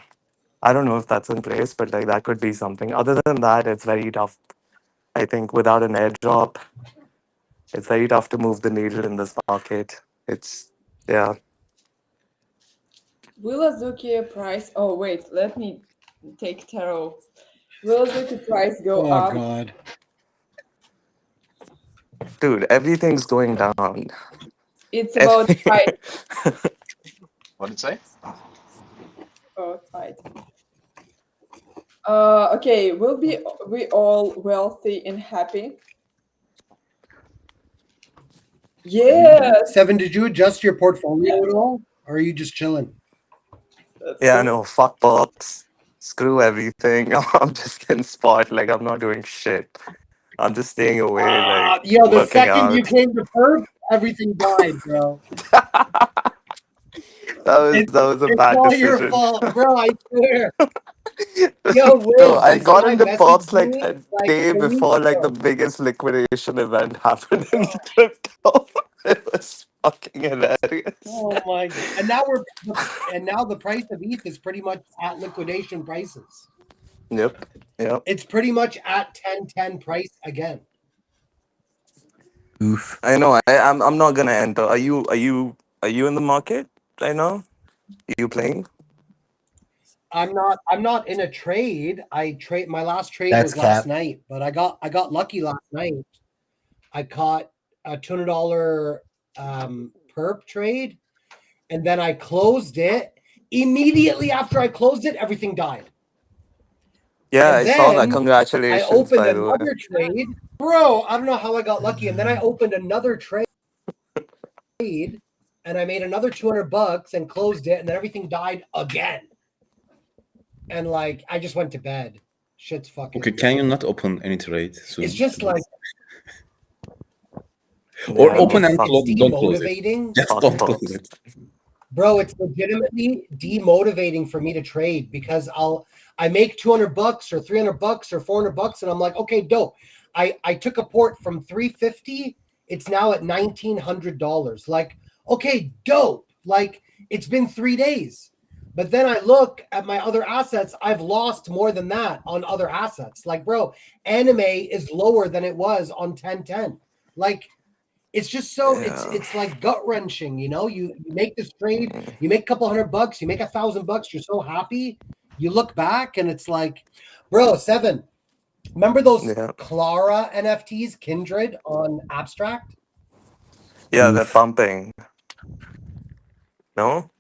I don't know if that's in place, but like that could be something. Other than that, it's very tough. I think without an airdrop, it's very tough to move the needle in this market. It's yeah.
Will Azuki price? Oh wait, let me take tarot. Will Azuki price go
Oh
up?
God.
Dude, everything's going down.
It's about
Every-
fight.
What did it say?
About fight. Okay, will be we all wealthy and happy? Yes.
Seven, did you adjust your portfolio at all? Or are you just chilling?
That's
yeah,
so.
no, fuck bots. Screw everything. I'm just getting spot. Like, I'm not doing shit. I'm just staying away, like,
Yo, the
working
second you
out.
came to Perth, everything died, bro. It's
That was a
it's
bad
all your
decision.
fault, bro. I swear. Yo,
No,
Wiz,
I
like when
got
I
into
messaged
perps like
you
a
like
day
a week
before like the
ago.
biggest liquidation event happened in crypto. It was fucking hilarious.
Oh my god. And now the price of ETH is pretty much at liquidation prices.
Yep. Yep.
It's pretty much at 1010 price again.
Oof.
I know. I'm not gonna enter. Are you in the market right now? You playing?
I'm not in a trade. My last trade
That's
was last
cap.
night, but I got lucky last night. I caught a $200 perp trade, and then I closed it. Immediately after I closed it, everything died.
Yeah,
And
I saw that.
then I
Congratulations,
opened
by the way.
another trade. Bro, I don't know how I got lucky. And then I opened another trade and I made another $200 and closed it, and then everything died again. And like I just went to bed. Shit's fucking.
Okay, can you not open any trade soon?
It's just
please?
like
Or
Yeah,
open and
fuck.
close, don't close it.
demotivating.
Just
Fuck
don't
both.
close it.
Bro, it's legitimately demotivating for me to trade because I make $200 or $300 or $400 and I'm like, okay, dope. I took a port from $350. It's now at $1,900. Like, okay, dope. Like it's been 3 days. But then I look at my other assets. I've lost more than that on other assets. Like, bro, anime is lower than it was on 1010. Like, it's just so
Yeah.
it's like gut wrenching, you know. You make this trade, you make a couple $100, you make $1,000, you're so happy. You look back and it's like, bro, Seven. Remember those
Yeah.
Clara NFTs, Kindred on Abstract?
Yeah, they're pumping. No?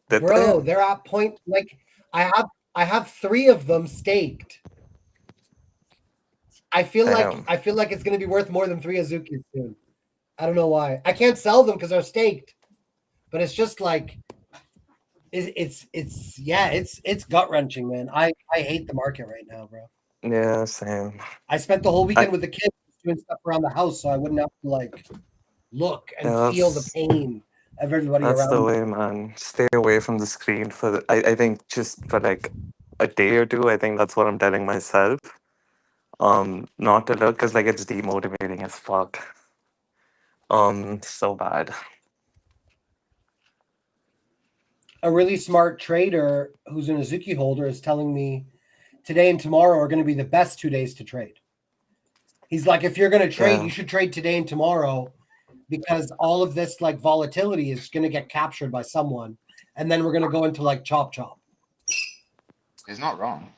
Did
Bro,
they?
they're at point like I have 3 of them staked. I feel
Damn.
like it's gonna be worth more than 3 Azuki soon. I don't know why. I can't sell them because they're staked. But it's just like it's gut wrenching, man. I hate the market right now, bro.
Yeah, same.
I spent the whole weekend with the kids doing stuff around the house, so I wouldn't have to like look and
Yeah,
feel the pain of everybody
that's the
around me.
way, man. Stay away from the screen I think just for like a day or two. I think that's what I'm telling myself. Not to look because like it's demotivating as fuck. So bad.
A really smart trader who's an Azuki holder is telling me today and tomorrow are going to be the best 2 days to trade. He's like, if you're going to trade,
Yeah.
you should trade today and tomorrow because all of this like volatility is going to get captured by someone, and then we're going to go into like chop.
He's not wrong.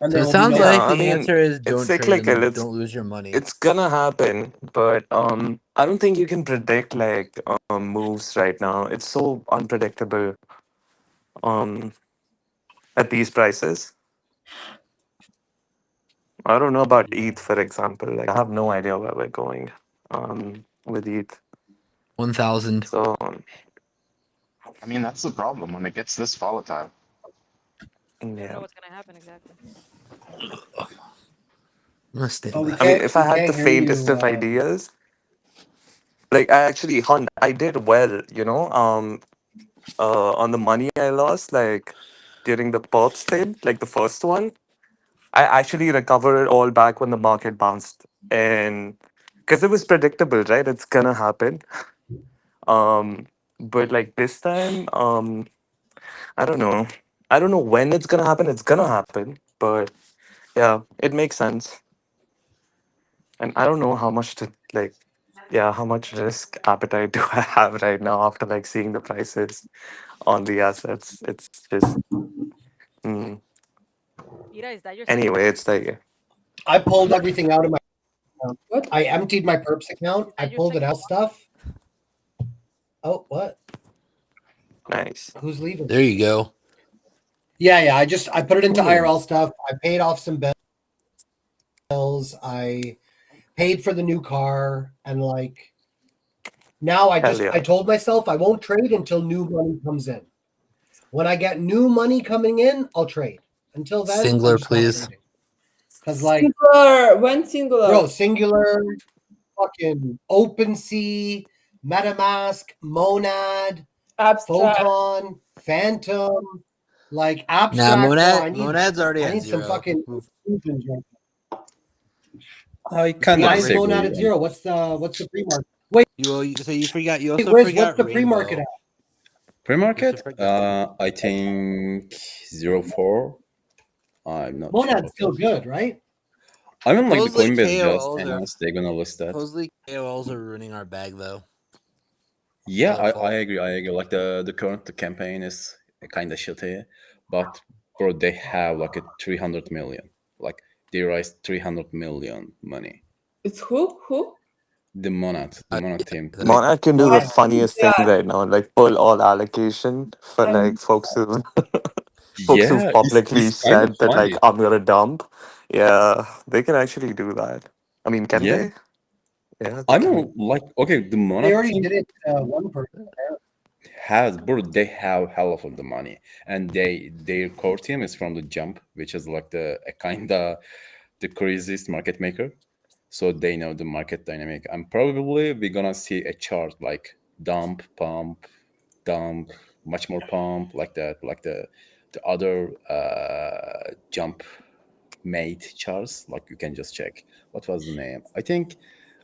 And
So
there
it
will be
sounds
no.
Yeah,
like
I
the
mean,
answer is
it's
don't trade
cyclical.
and
It's
don't lose your money.
it's gonna happen, but I don't think you can predict like moves right now. It's so unpredictable at these prices. I don't know about ETH, for example. Like I have no idea where we're going with ETH.
1,000.
So
I mean, that's the problem when it gets this volatile.
I don't know
yeah.
what's gonna happen exactly.
I'm gonna stand
Oh, we
back.
I mean,
can't
if I had the
hear you.
faintest of ideas, like I actually, Hunt, I did well, on the money I lost, like during the perps thing, like the first one. I actually recovered it all back when the market bounced, and because it was predictable, right? It's gonna happen. But like this time, I don't know. I don't know when it's gonna happen. It's gonna happen, but yeah, it makes sense. And I don't know how much to like, yeah, how much risk appetite do I have right now after like seeing the prices on the assets? It's just, mm.
Ira, is that your second
Anyway,
one?
it's like,
I pulled everything out of my account.
What?
I emptied my perps account.
Is
I
that your
pulled it
second
out
one?
stuff. Oh, what?
nice.
Who's leaving?
There you go.
Yeah. I put it into
Ooh.
IRL stuff. I paid off some bills. I paid for the new car, and like now I
Hell yeah.
told myself I won't trade until new money comes in. When I get new money coming in, I'll trade. Until then, I'm
Singler,
just not
please.
trading. Because like,
Singular. When singular?
bro, Singular, fucking OpenSea, MetaMask, Monad,
Abstract.
Photon, Phantom, like
Nah,
Abstract. Bro, I need
Monad's already
I
at
need some
zero.
fucking
Move.
exclusions right now.
I
Why
cannot
is
disagree.
Monad at zero? What's the pre-market? Wait,
So you forgot. You also
Riz,
forgot
what's the pre-market
Rainbow.
at?
Pre-market,
forget.
I think 04. I'm not sure.
Monad's still good, right?
I mean, like the
Supposedly
Coinbase just
KOLs are
announced they're gonna list that.
supposedly KOLs are ruining our bag though.
Yeah,
Their fault.
I agree. I agree. Like the current campaign is kind of shitty, but bro, they have like a 300 million. Like they raised 300 million money.
It's who?
The Monat team.
Monarch can do
I
the funniest thing
yeah,
right now, like pull all allocation for
I'm
like folks who folks who've
Yeah,
publicly
it's kind of
said that like
funny.
I'm gonna dump. Yeah, they can actually do that. I mean, can
Yeah,
they? Yeah, they
I
can.
know. Like, okay, the
They
Monat
already
team
did it. One person.
has, bro. They have hell of the money, and their core team is from the Jump, which is like the a kind of the craziest market maker. So they know the market dynamic, and probably we're gonna see a chart like dump, pump, dump, much more pump, like that, like the other Jump made charts. Like you can just check what was the name. I think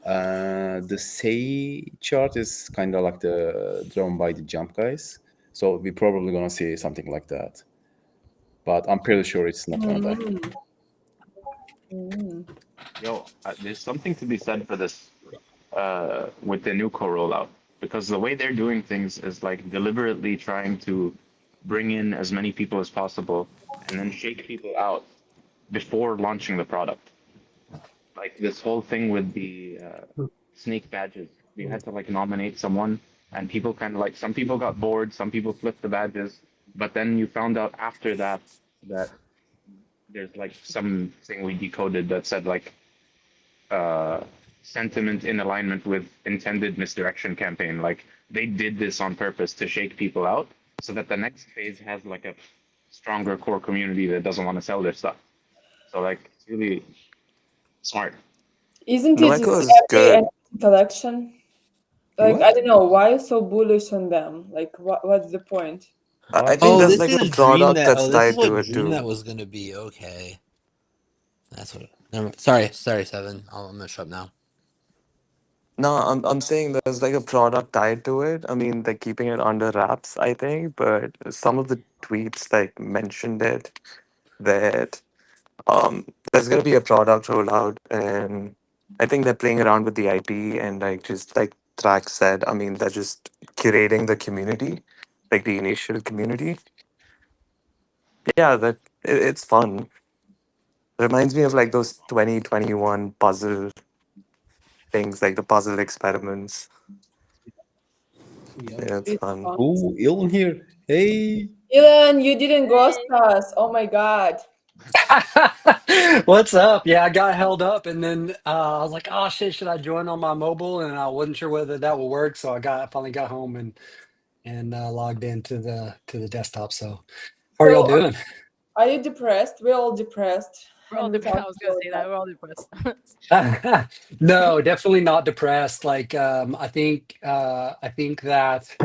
the say chart is kind of like the drawn by the Jump guys. So we're probably gonna see something like that, but I'm pretty sure it's not gonna die.
Yo, there's something to be said for this with the new core rollout because the way they're doing things is like deliberately trying to bring in as many people as possible and then shake people out before launching the product. Like this whole thing with the snake badges, you had to like nominate someone, and people kind of like some people got bored, some people flipped the badges, but then you found out after that that there's like something we decoded that said like uh, sentiment in alignment with intended misdirection campaign. Like they did this on purpose to shake people out so that the next phase has like a stronger core community that doesn't want to sell their stuff. So like it's really smart.
Isn't it
Noeco is
every
good.
NFT collection? Like I
What?
don't know why you so bullish on them. Like what's the point?
I
Why?
think
Oh,
there's
this
like a
is Dream
product
that.
that's
Oh, this is
tied to
what
it
Dream that
too.
was gonna be. Okay, that's what. Never mind. Sorry, Seven. I'm gonna shut up now.
No, I'm saying there's like a product tied to it. I mean, they're keeping it under wraps, I think, but some of the tweets like mentioned it that there's gonna be a product rollout, and I think they're playing around with the IP and like just like Trax said, I mean, they're just curating the community, like the initial community. Yeah, it's fun. Reminds me of like those 2021 puzzle things, like the puzzle experiments.
Yep.
Yeah, it's
It's
fun.
fun.
Oh, Elon here. Hey.
Elon, you didn't ghost us. Oh my god.
What's up? Yeah, I got held up, and then I was like, "Oh shit, should I join on my mobile?" And I wasn't sure whether that would work, so I finally got home and logged into the desktop. So, how are y'all
So
doing?
are you depressed? We're all depressed,
We're all
and we
depressed.
talked
I was gonna
about
say
that.
that we're all depressed.
No, definitely not depressed. Like, I think that.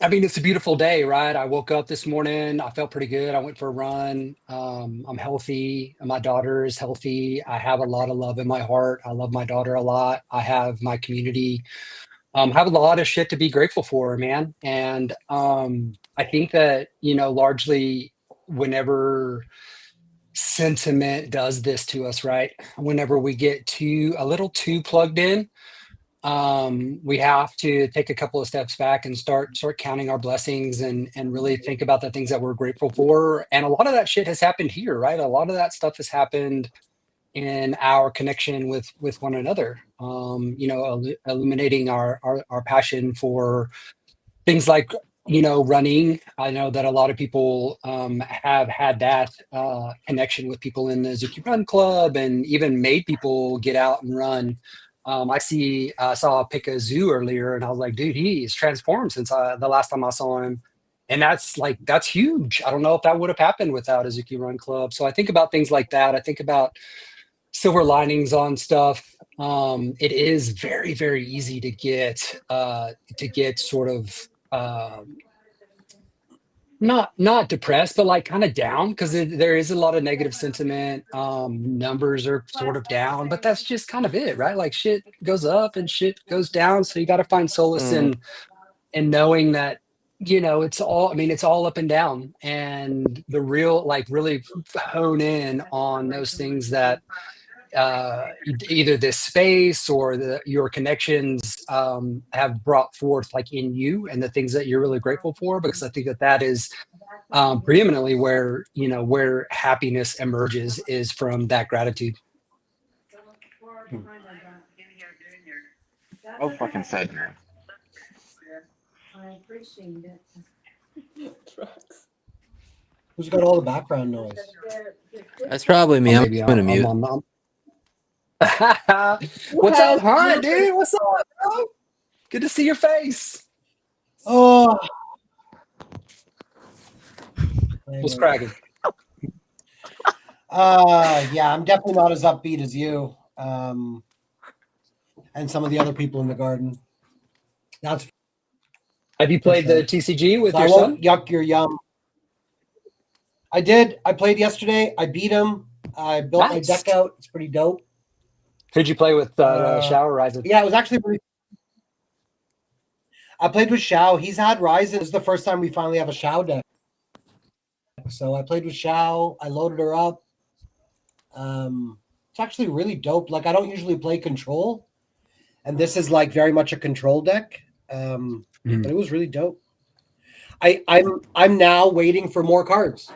I mean, it's a beautiful day, right? I woke up this morning. I felt pretty good. I went for a run. I'm healthy. My daughter is healthy. I have a lot of love in my heart. I love my daughter a lot. I have my community. Have a lot of shit to be grateful for, man. And I think that, largely whenever sentiment does this to us, right? Whenever we get a little too plugged in, we have to take a couple of steps back and start counting our blessings and really think about the things that we're grateful for. And a lot of that shit has happened here, right? A lot of that stuff has happened in our connection with one another. Illuminating our passion for things like running. I know that a lot of people have had that connection with people in the Azuki Run Club, and even made people get out and run. I saw Pika Zoo earlier, and I was like, dude, he's transformed since the last time I saw him. And that's huge. I don't know if that would have happened without Azuki Run Club. So I think about things like that. I think about silver linings on stuff. It is very, very easy to get sort of not depressed, but like kind of down, because there is a lot of negative sentiment. Numbers are sort of down, but that's just kind of it, right? Like shit goes up and shit goes down. So you got to find solace
Mm,
in knowing that it's all up and down, and the real, like, really hone in on those things that either this space or your connections have brought forth, like in you, and the things that you're really grateful for. Because I think that is preeminently where happiness emerges, is from that gratitude.
Oh, fucking said, man.
Trucks.
Who's got all the background noise?
That's probably me.
Or
I'm
maybe
gonna
I'm
mute.
on. What's up, Hunt, dude? What's up, bro? Good to see your face.
Oh,
What's cracking?
Yeah, I'm definitely not as upbeat as you, and some of the other people in the garden. That's
Have you
for
played
sure.
the TCG with
So
your
I won't
son?
yuck your yum. I did. I played yesterday. I beat him. I built my
Nice.
deck out. It's pretty dope.
Who'd you play with? Shower Rising?
Yeah, it was actually really. I played with Shao. He's had Ryzen. This is the first time we finally have a Shao deck. So I played with Shao. I loaded her up. It's actually really dope. Like, I don't usually play control, and this is like very much a control deck. But it was really dope. I'm now waiting for more cards.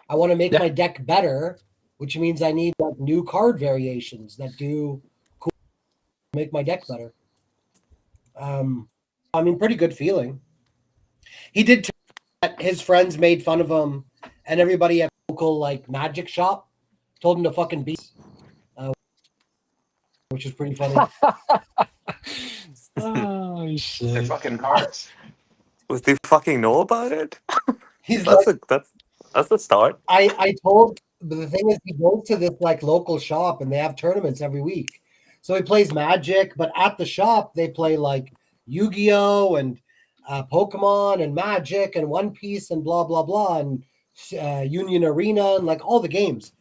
I want to make my deck better, which means I need like new card variations that do cool make my deck better. I mean, pretty good feeling. He did that his friends made fun of him, and everybody at local like magic shop told him to fucking beat, which is pretty funny.
Oh
They're
shit!
fucking cards.
Was they fucking know about it?
He's
That's
like,
that's the start.
I told, but the thing is, he goes to this like local shop and they have tournaments every week. So he plays Magic, but at the shop they play like Yu-Gi-Oh and Pokemon and Magic and One Piece and blah blah blah and Union Arena and like all the games.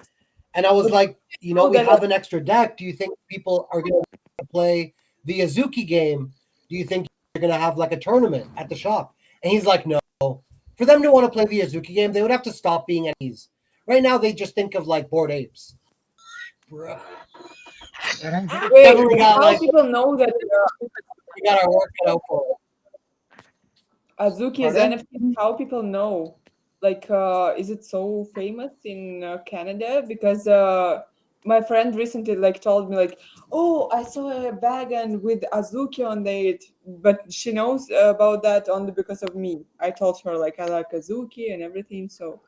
And I was like, we have an extra deck. Do you think people are going to play the Azuki game? Do you think you're going to have like a tournament at the shop? And he's like, no. For them to want to play the Azuki game, they would have to stop being enemies. Right now, they just think of like Bored Apes. Bro.
Wait, how people know that
We got our work cut out for it.
Azuki is
Pardon?
NFT? How people know? Like, is it so famous in Canada? Because my friend recently like told me like, oh, I saw a bag and with Azuki on it, but she knows about that only because of me. I told her like I like Azuki and everything. So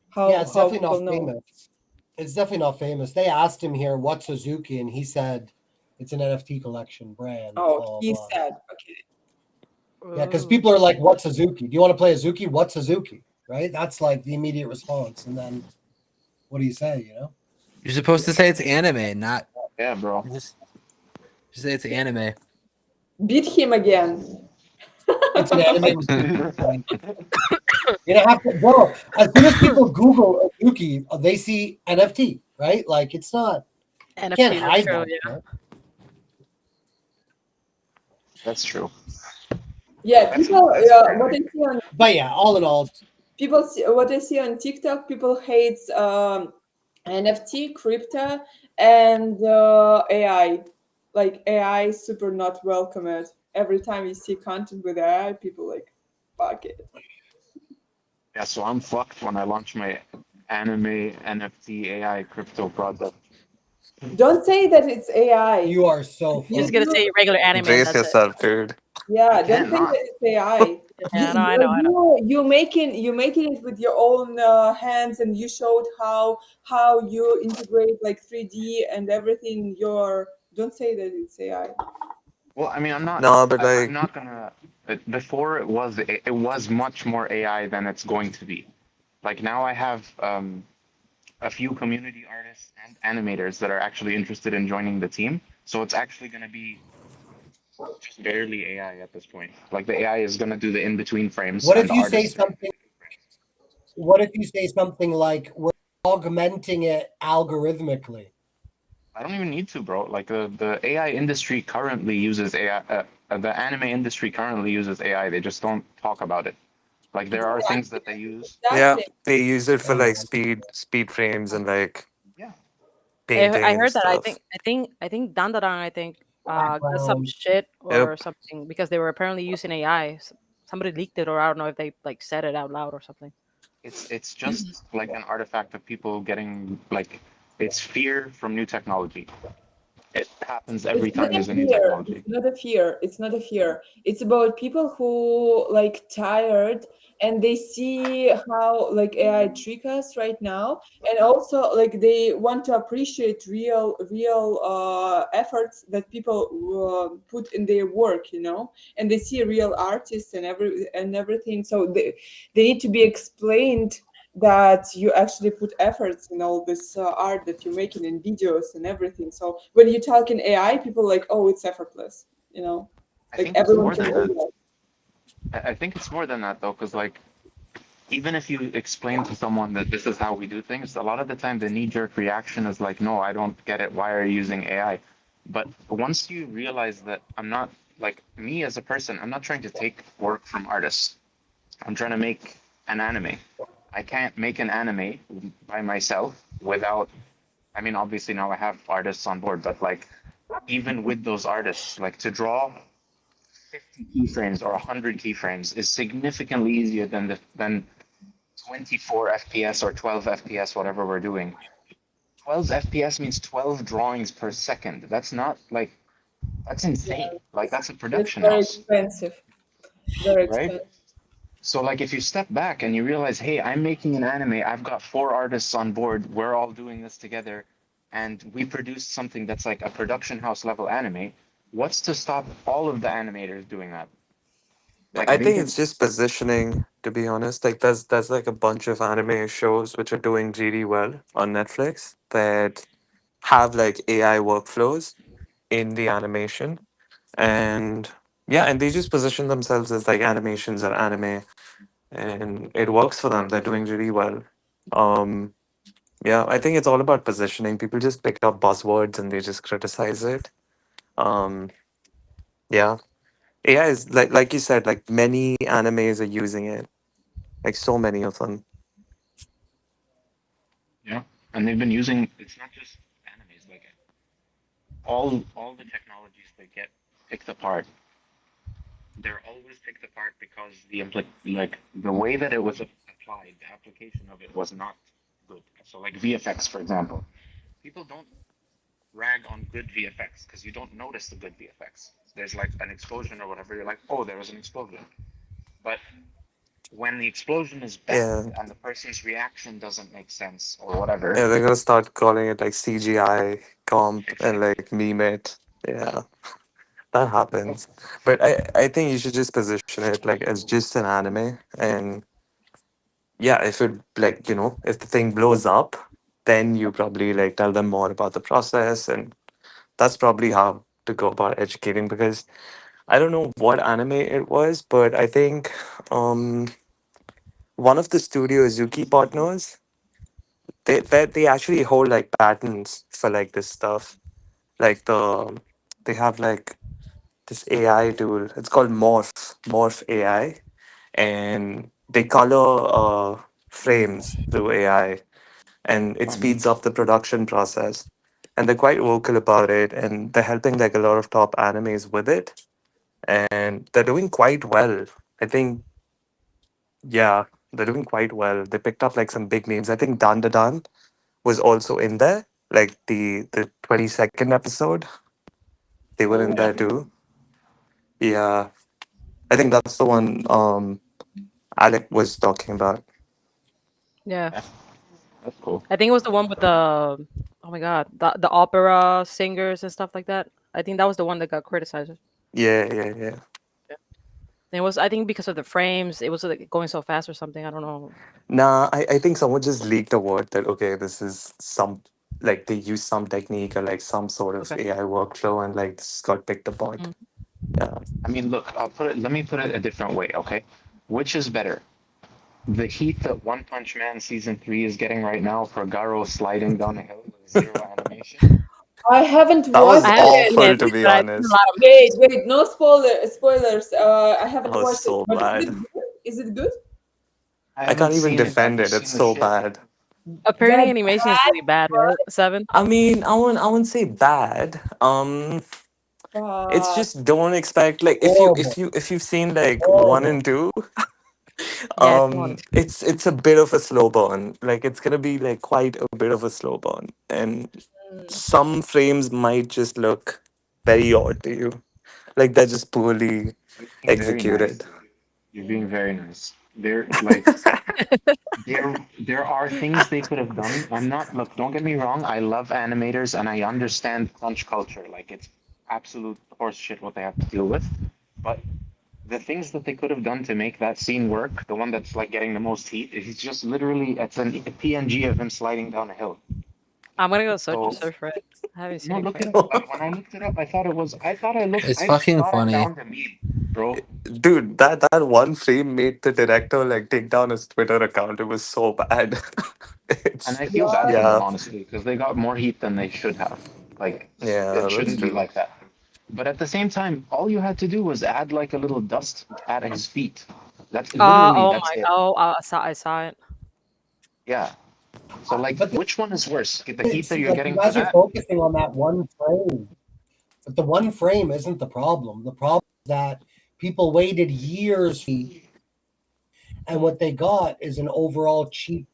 how
It's
how
definitely
people
not
know?
famous. It's definitely not famous. They asked him here, what's Azuki? And he said, it's an NFT collection brand.
Oh,
Blah,
he
blah.
said okay.
Yeah, because people are like, what's Azuki? Do you want to play Azuki? What's Azuki? Right? That's like the immediate response. And then what do you say,
You're supposed to say it's anime, not.
Yeah, bro.
Just say it's anime.
Beat him again.
It's an anime. Have to, bro, as soon as people Google Azuki, they see NFT, right? Like, it's not, you can't hide that.
Yeah.
That's true.
Yeah, people. What I see on
But yeah, all in all,
people see, what I see on TikTok, people hates NFT, crypto, and AI. Like AI is super not welcomed. Every time you see content with AI, people like fuck it.
Yeah, so I'm fucked when I launch my anime NFT AI crypto product.
Don't say that it's AI.
you are so
You're just
funny.
gonna say regular anime.
Brace
That's it.
yourself, dude.
Yeah,
I
don't say
cannot.
that it's AI.
Yeah, I know.
You making it with your own hands, and you showed how you integrate like 3D and everything. Don't say that it's AI.
Well, I mean, I'm not.
No, but
I'm
like,
not gonna. Before it was much more AI than it's going to be. Like now, I have a few community artists and animators that are actually interested in joining the team. So it's actually gonna be just barely AI at this point. Like the AI is gonna do the in-between frames.
What
And
if
the
you say
artists are
something? What if you say something like, we're augmenting it algorithmically?
I don't even need to, bro. Like the AI industry currently uses AI. The anime industry currently uses AI. They just don't talk about it. Like there are things that they use.
yeah,
Exactly.
they use it for
Hey,
like
man.
speed frames and like
Yeah.
painting
I
and
heard that.
stuff.
I think Dandadan, I think, got some
Background.
shit or
Yep.
something because they were apparently using AI. Somebody leaked it, or I don't know if they like said it out loud or something.
It's just like an artifact of people getting like it's fear from new technology. It happens
It's
every
not
time
a
there's a new
fear.
technology.
It's not a fear. It's not a fear. It's about people who like tired and they see how like AI trick us right now, and also like they want to appreciate real efforts that people put in their work, you know, and they see real artists and everything. So they need to be explained that you actually put efforts in all this art that you're making in videos and everything. So when you talk in AI, people like, oh, it's effortless, you know,
I
like
think it's
everyone
more
can
than
do
that.
that.
I think it's more than that though, because like even if you explain to someone that this is how we do things, a lot of the time the knee-jerk reaction is like, no, I don't get it. Why are you using AI? But once you realize that I'm not like me as a person, I'm not trying to take work from artists. I'm trying to make an anime. I can't make an anime by myself without, I mean, obviously now I have artists on board, but like even with those artists, like to draw 50 keyframes or 100 keyframes is significantly easier than 24 FPS or 12 FPS, whatever we're doing. 12 FPS means 12 drawings per second. That's not like, that's insane. Like, that's a
It's
production
very
house,
expensive. Very
right?
expensive.
So, like, if you step back and you realize, hey, I'm making an anime, I've got 4 artists on board, we're all doing this together, and we produced something that's like a production house level anime, what's to stop all of the animators doing that? Like,
I
they
think
can,
it's just positioning, to be honest. Like there's like a bunch of anime shows which are doing really well on Netflix that have like AI workflows in the animation. And yeah, and they just position themselves as like animations or anime, and it works for them. They're doing really well. Um yeah, I think it's all about positioning. People just pick up buzzwords and they just criticize it. Um yeah. AI is like you said, like many animes are using it. Like so many of them.
yeah. And they've been using, it's not just animes, like all the technologies that get picked apart, they're always picked apart because like the way that it was applied, the application of it was not good. So like VFX, for example, people don't rag on good VFX because you don't notice the good VFX. There's like an explosion or whatever, you're like, oh, there was an explosion. But when the explosion is bad
Yeah.
and the person's reaction doesn't make sense or whatever,
Yeah, they're gonna start calling it like CGI comp and
exactly.
like meme it. Yeah, that happens. But I think you should just position it like as just an anime. And yeah, if it like, if the thing blows up, then you probably like tell them more about the process, and that's probably how to go about educating. Because I don't know what anime it was, but I think um one of the studio Azuki partners, they actually hold like patents for like this stuff. Like they have like this AI tool. It's called Morph AI, and they color frames through AI, and it
Um,
speeds up the production process. And they're quite vocal about it, and they're helping like a lot of top animes with it, and they're doing quite well. I think, yeah, they're doing quite well. They picked up like some big names. I think Dan Dan was also in there, like the 22nd episode. They were
Oh,
in
yeah,
there too. Yeah, I think that's the one Alec was talking about.
Yeah,
yeah, that's cool.
I think it was the one with the oh my god, the opera singers and stuff like that. I think that was the one that got criticized.
Yeah, yeah, yeah.
Yeah. And it was I think because of the frames, it was like going so fast or something. I don't know.
Nah, I think someone just leaked a word that okay, this is some like they use some technique or like some sort of
Okay.
AI workflow and like this got picked apart.
Mm.
Yeah.
I mean, look, let me put it a different way, okay? Which is better? The heat that One Punch Man season 3 is getting right now for Garo sliding down a hill with zero animation?
I haven't
That was
watched
I haven't
it.
seen
awful
it,
to be
but I've seen a
honest.
lot of
Wait,
memes.
wait, no spoilers. I
That
haven't
was
watched it.
so
But is it
bad.
good? Is it good?
I
I
haven't
can't even
seen it. I've
defend it.
just
It's
seen the
so
shit.
bad.
Apparently,
That
animation is really bad, right? Seven.
I mean, I won't say bad. It's
but
just don't expect like
Horrible.
if you've seen like one
Horrible.
and two,
Yeah, it's not.
it's a bit of a slow burn. Like it's gonna be like quite a bit of a slow burn, and
mm,
some frames might just look very odd to you, like they're just poorly
You're being very
executed.
nice. You're being very nice. They're like there are things they could have done. I'm not look, don't get me wrong, I love animators and I understand crunch culture. Like it's absolute horse shit what they have to deal with. But the things that they could have done to make that scene work, the one that's like getting the most heat, is just literally it's a PNG of him sliding down a hill.
I'm gonna go search
So
search for it. I haven't seen
no,
it
look it
quite.
up. When I looked it up,
It's
I
fucking
thought I
funny.
found a meme, bro.
Dude, that one frame made the director like take down his Twitter account. It was so bad.
And
It's
I feel bad for
what?
them
yeah,
honestly because they got more heat than they should have. Like
yeah,
it
that's
shouldn't be
true.
like that. But at the same time, all you had to do was add like a little dust at his feet. That's
Oh my.
it.
Oh, I saw it.
Yeah. So like,
But
which one is worse? Get the heat
it's
that you're
like you
getting for
guys are
that?
focusing on that one frame. But the one frame isn't the problem. The problem is that people waited years and what they got is an overall cheap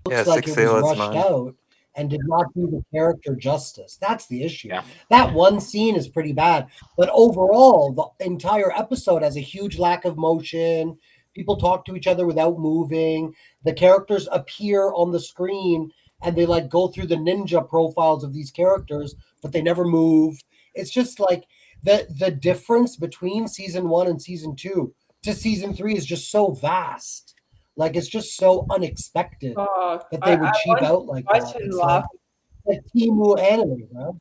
Yeah,
looks like it
six
was
years,
rushed
man.
out and did not do the character justice. That's the issue.
Yeah.
That one scene is pretty bad, but overall, the entire episode has a huge lack of motion. People talk to each other without moving. The characters appear on the screen and they like go through the ninja profiles of these characters, but they never move. It's just like the difference between season 1 and season 2 to season 3 is just so vast. Like it's just so unexpected that they would
I
cheap
want to
out like
watch
that.
and
It's
laugh.
like Timu anime, man.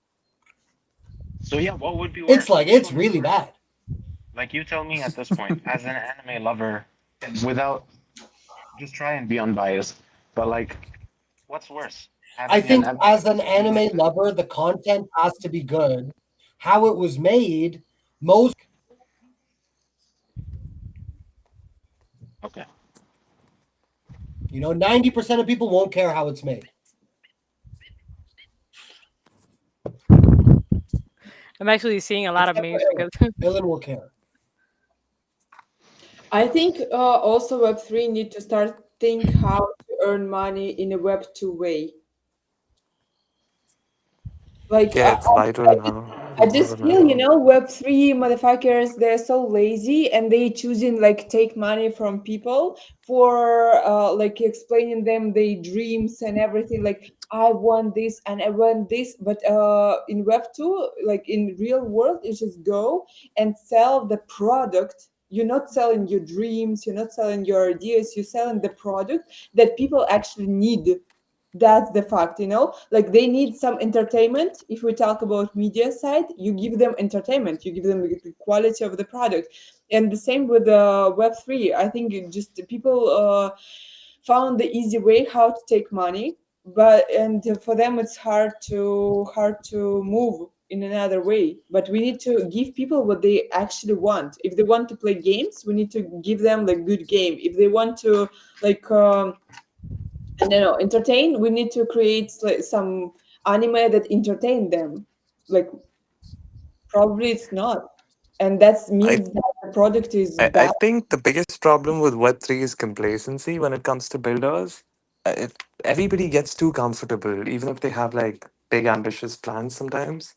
So yeah, what would be
It's
worse?
like
Which
it's
one is
really
worse?
bad.
Like you tell me at this point, as an anime lover, without just try and be unbiased, but like, what's worse?
I
Having an
think as
episode
an
be like
anime
this?
lover, the content has to be good. How it was made, most
Okay.
90% of people won't care how it's made.
I'm actually seeing a lot of
Except for
memes
Ellen.
because
Ellen will care.
I think also Web3 need to start think how to earn money in a Web2 way. Like
Yeah, it's vital now.
I
More
just
than
feel,
ever.
Web3 motherfuckers, they're so lazy and they choosing like take money from people for like explaining them their dreams and everything. Like I want this and I want this, but in Web2, like in real world, you just go and sell the product. You're not selling your dreams, you're not selling your ideas, you're selling the product that people actually need. That's the fact, like they need some entertainment. If we talk about media side, you give them entertainment, you give them the quality of the product. And the same with Web3. I think people found the easy way how to take money, and for them it's hard to move in another way. But we need to give people what they actually want. If they want to play games, we need to give them like good game. If they want to like and entertain, we need to create like some anime that entertain them. Like probably it's not, and that
I,
means that the product is
I
bad.
think the biggest problem with Web3 is complacency when it comes to builders. Everybody gets too comfortable, even if they have like big ambitious plans sometimes.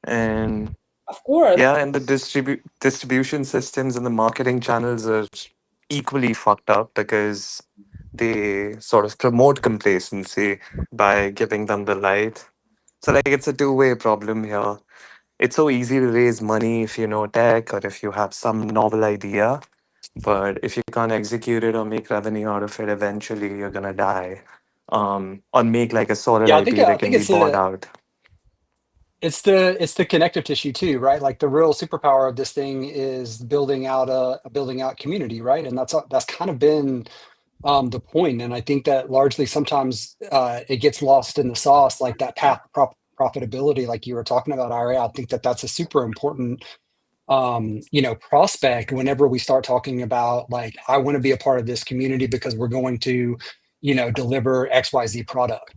And
Of course.
yeah, and the distribution systems and the marketing channels are equally fucked up because they sort of promote complacency by giving them the light. So like it's a two-way problem here. It's so easy to raise money if you know tech or if you have some novel idea, but if you can't execute it or make revenue out of it, eventually you're gonna die. Or make like a solid
Yeah,
IP
I
that
think
can be bought out.
it's the connective tissue too, right? Like the real superpower of this thing is building out community, right? And that's kind of been the point. And I think that largely sometimes it gets lost in the sauce, like that path profitability, like you were talking about, Ari. I think that that's a super important prospect whenever we start talking about like, I want to be a part of this community because we're going to, deliver XYZ product.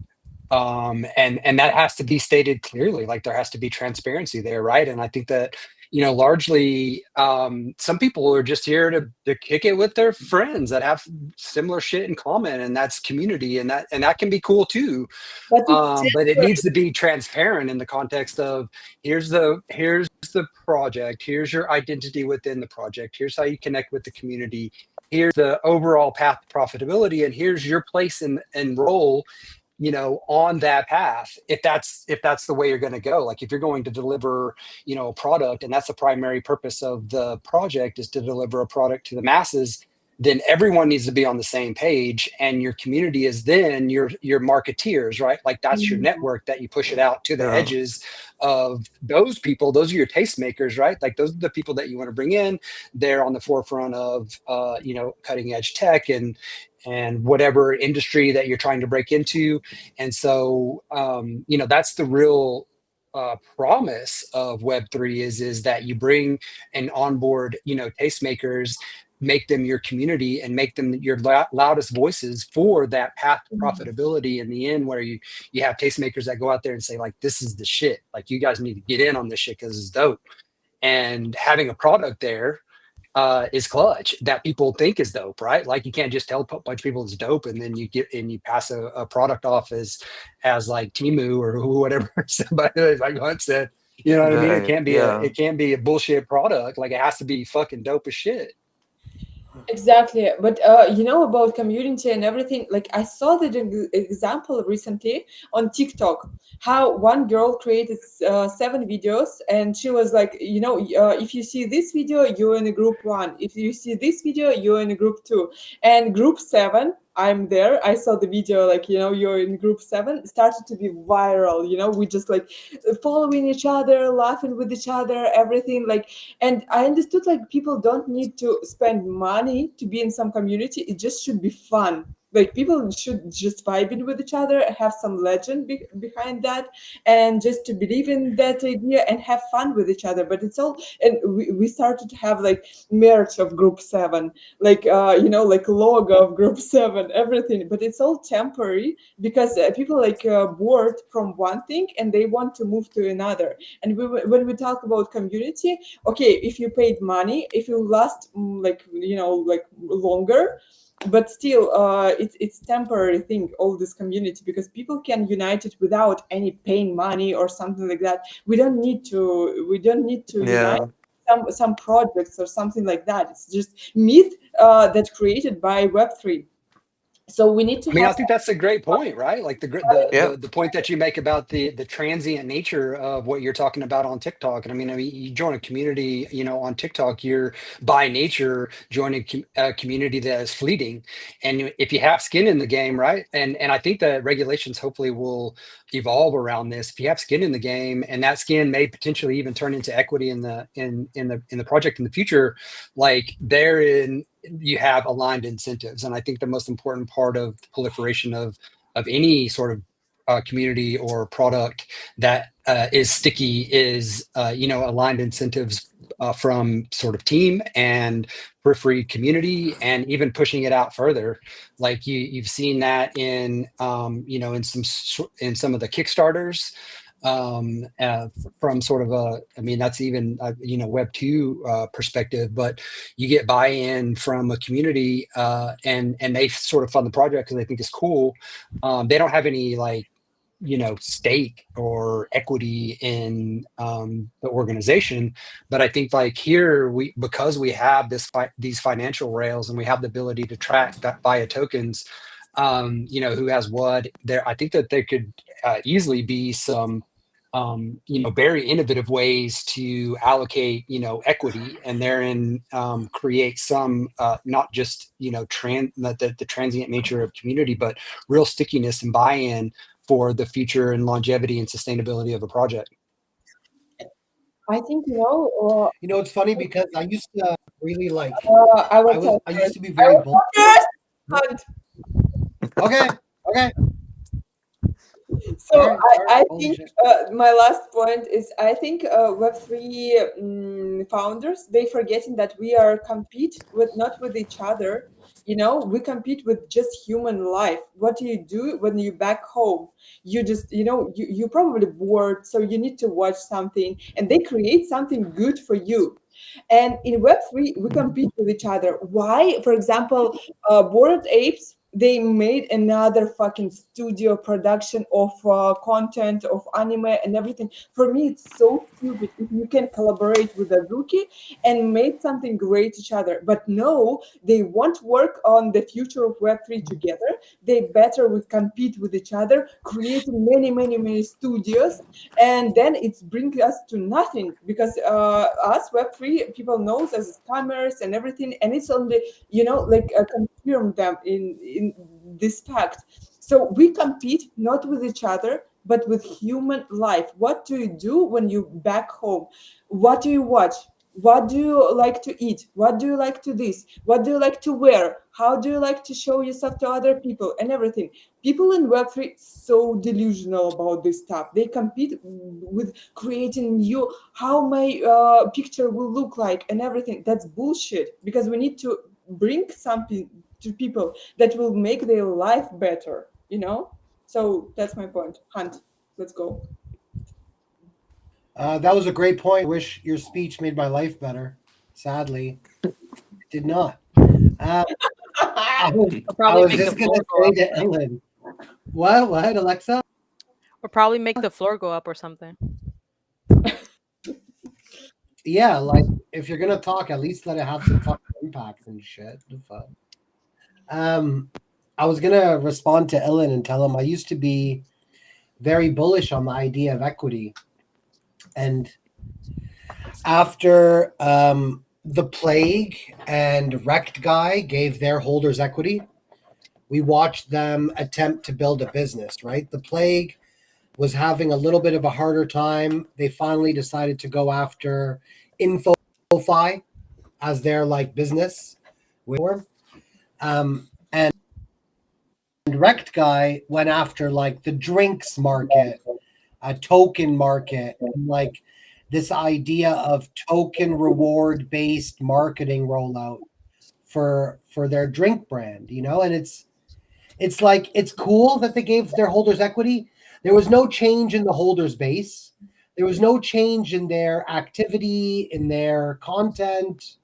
And that has to be stated clearly, like there has to be transparency there, right? And I think that largely some people are just here to kick it with their friends that have similar shit in common, and that's community, and that can be cool too.
But it's
But it needs to be transparent in the context of here's the project, here's your identity within the project, here's how you connect with the community, here's the overall path to profitability, and here's your place and role on that path, if that's the way you're going to go. Like if you're going to deliver a product, and that's the primary purpose of the project, is to deliver a product to the masses, then everyone needs to be on the same page, and your community is then your marketeers, right? Like that's your network that you push it out to the
Yeah.
edges of those people. Those are your tastemakers, right? Like those are the people that you want to bring in. They're on the forefront of cutting edge tech and whatever industry that you're trying to break into. And so that's the real promise of Web3 is that you bring and onboard tastemakers, make them your community, and make them your loudest voices for that path to profitability in the end, where you have tastemakers that go out there and say, like, this is the shit, like you guys need to get in on this shit because it's dope. And having a product there is clutch that people think is dope, right? Like you can't just tell a bunch of people it's dope and then you pass a product off as like Timu or whatever somebody like Hunt said. You know what I mean? It
Right.
can't be a bullshit product. Like it has to be fucking dope as shit.
Exactly. But about community and everything, like I saw that example recently on TikTok, how one girl created 7 videos, and she was like, if you see this video, you're in a group 1. If you see this video, you're in a group 2. And group 7, I'm there. I saw the video, like, you're in group 7, started to be viral. We just like following each other, laughing with each other, everything. Like, and I understood, like, people don't need to spend money to be in some community. It just should be fun. Like people should just vibe in with each other, have some legend behind that, and just to believe in that idea and have fun with each other. But it's all, and we started to have like merch of group 7, like like logo of group 7, everything. But it's all temporary because people like bored from one thing and they want to move to another. And when we talk about community, okay, if you paid money, if you last like longer, but still it's temporary thing, all this community, because people can unite it without any paying money or something like that. We don't need to unite
Yeah.
some projects or something like that. It's just myth that created by Web3. So we need to
I mean,
have
I think that's a great point, right? Like
Yeah.
the point that you make about the transient nature of what you're talking about on TikTok. And I mean, you join a community, on TikTok, you're by nature joining a community that is fleeting. And if you have skin in the game, right? And I think that regulations hopefully will evolve around this. If you have skin in the game, and that skin may potentially even turn into equity in the project in the future, like therein you have aligned incentives. And I think the most important part of the proliferation of any sort of community or product that is sticky is aligned incentives from sort of team and periphery community, and even pushing it out further. Like you've seen that in in some of the Kickstarters, from sort of that's even Web 2 perspective, but you get buy-in from a community, and they sort of fund the project because they think it's cool. They don't have any like stake or equity in the organization, but I think like here because we have these financial rails, and we have the ability to track that via tokens, who has what there. I think that there could easily be some very innovative ways to allocate equity, and therein create some not just the transient nature of community, but real stickiness and buy-in for the future and longevity and sustainability of a project.
I think
It's funny because I used to really like.
I will tell
I used
first.
to be
I
very
will
bold.
tell first.
Okay.
So
All right.
I
Holy
think
shit.
my last point is, I think Web3 founders, they forgetting that we are compete with not with each other. we compete with just human life. What do you do when you back home? You just, you're probably bored, so you need to watch something, and they create something good for you. And in Web3, we compete with each other. Why? For example, Bored Apes, they made another fucking studio production of content, of anime and everything. For me, it's so stupid if you can collaborate with Azuki and make something great each other. But no, they won't work on the future of Web3 together. They better would compete with each other, creating many, many, many studios, and then it's bringing us to nothing, because us Web3 people knows as scammers and everything, and it's only like confirm them in this fact. So we compete not with each other but with human life. What do you do when you back home? What do you watch? What do you like to eat? What do you like to this? What do you like to wear? How do you like to show yourself to other people and everything? People in Web3 so delusional about this stuff. They compete with creating new, how my picture will look like and everything. That's bullshit, because we need to bring something to people that will make their life better. So that's my point. Hunt, let's go.
That was a great point. I wish your speech made my life better. Sadly, it did not. Uh, I was,
Or
I
probably
was
make the
just going
floor
to
go
say
up.
to Ellen, what, Alexa?
Or probably make the floor go up or something.
Yeah, like if you're going to talk, at least let it have some fucking impact and shit. The fuck. I was going to respond to Ellen and tell him I used to be very bullish on the idea of equity. And after the Plague and Wrecked Guy gave their holders equity, we watched them attempt to build a business, right? The Plague was having a little bit of a harder time. They finally decided to go after InfoFi as their like business. And Wrecked Guy went after like the drinks market, a token market, and like this idea of token reward based marketing rollout for their drink brand, and it's like it's cool that they gave their holders equity. There was no change in the holders base. There was no change in their activity, in their content.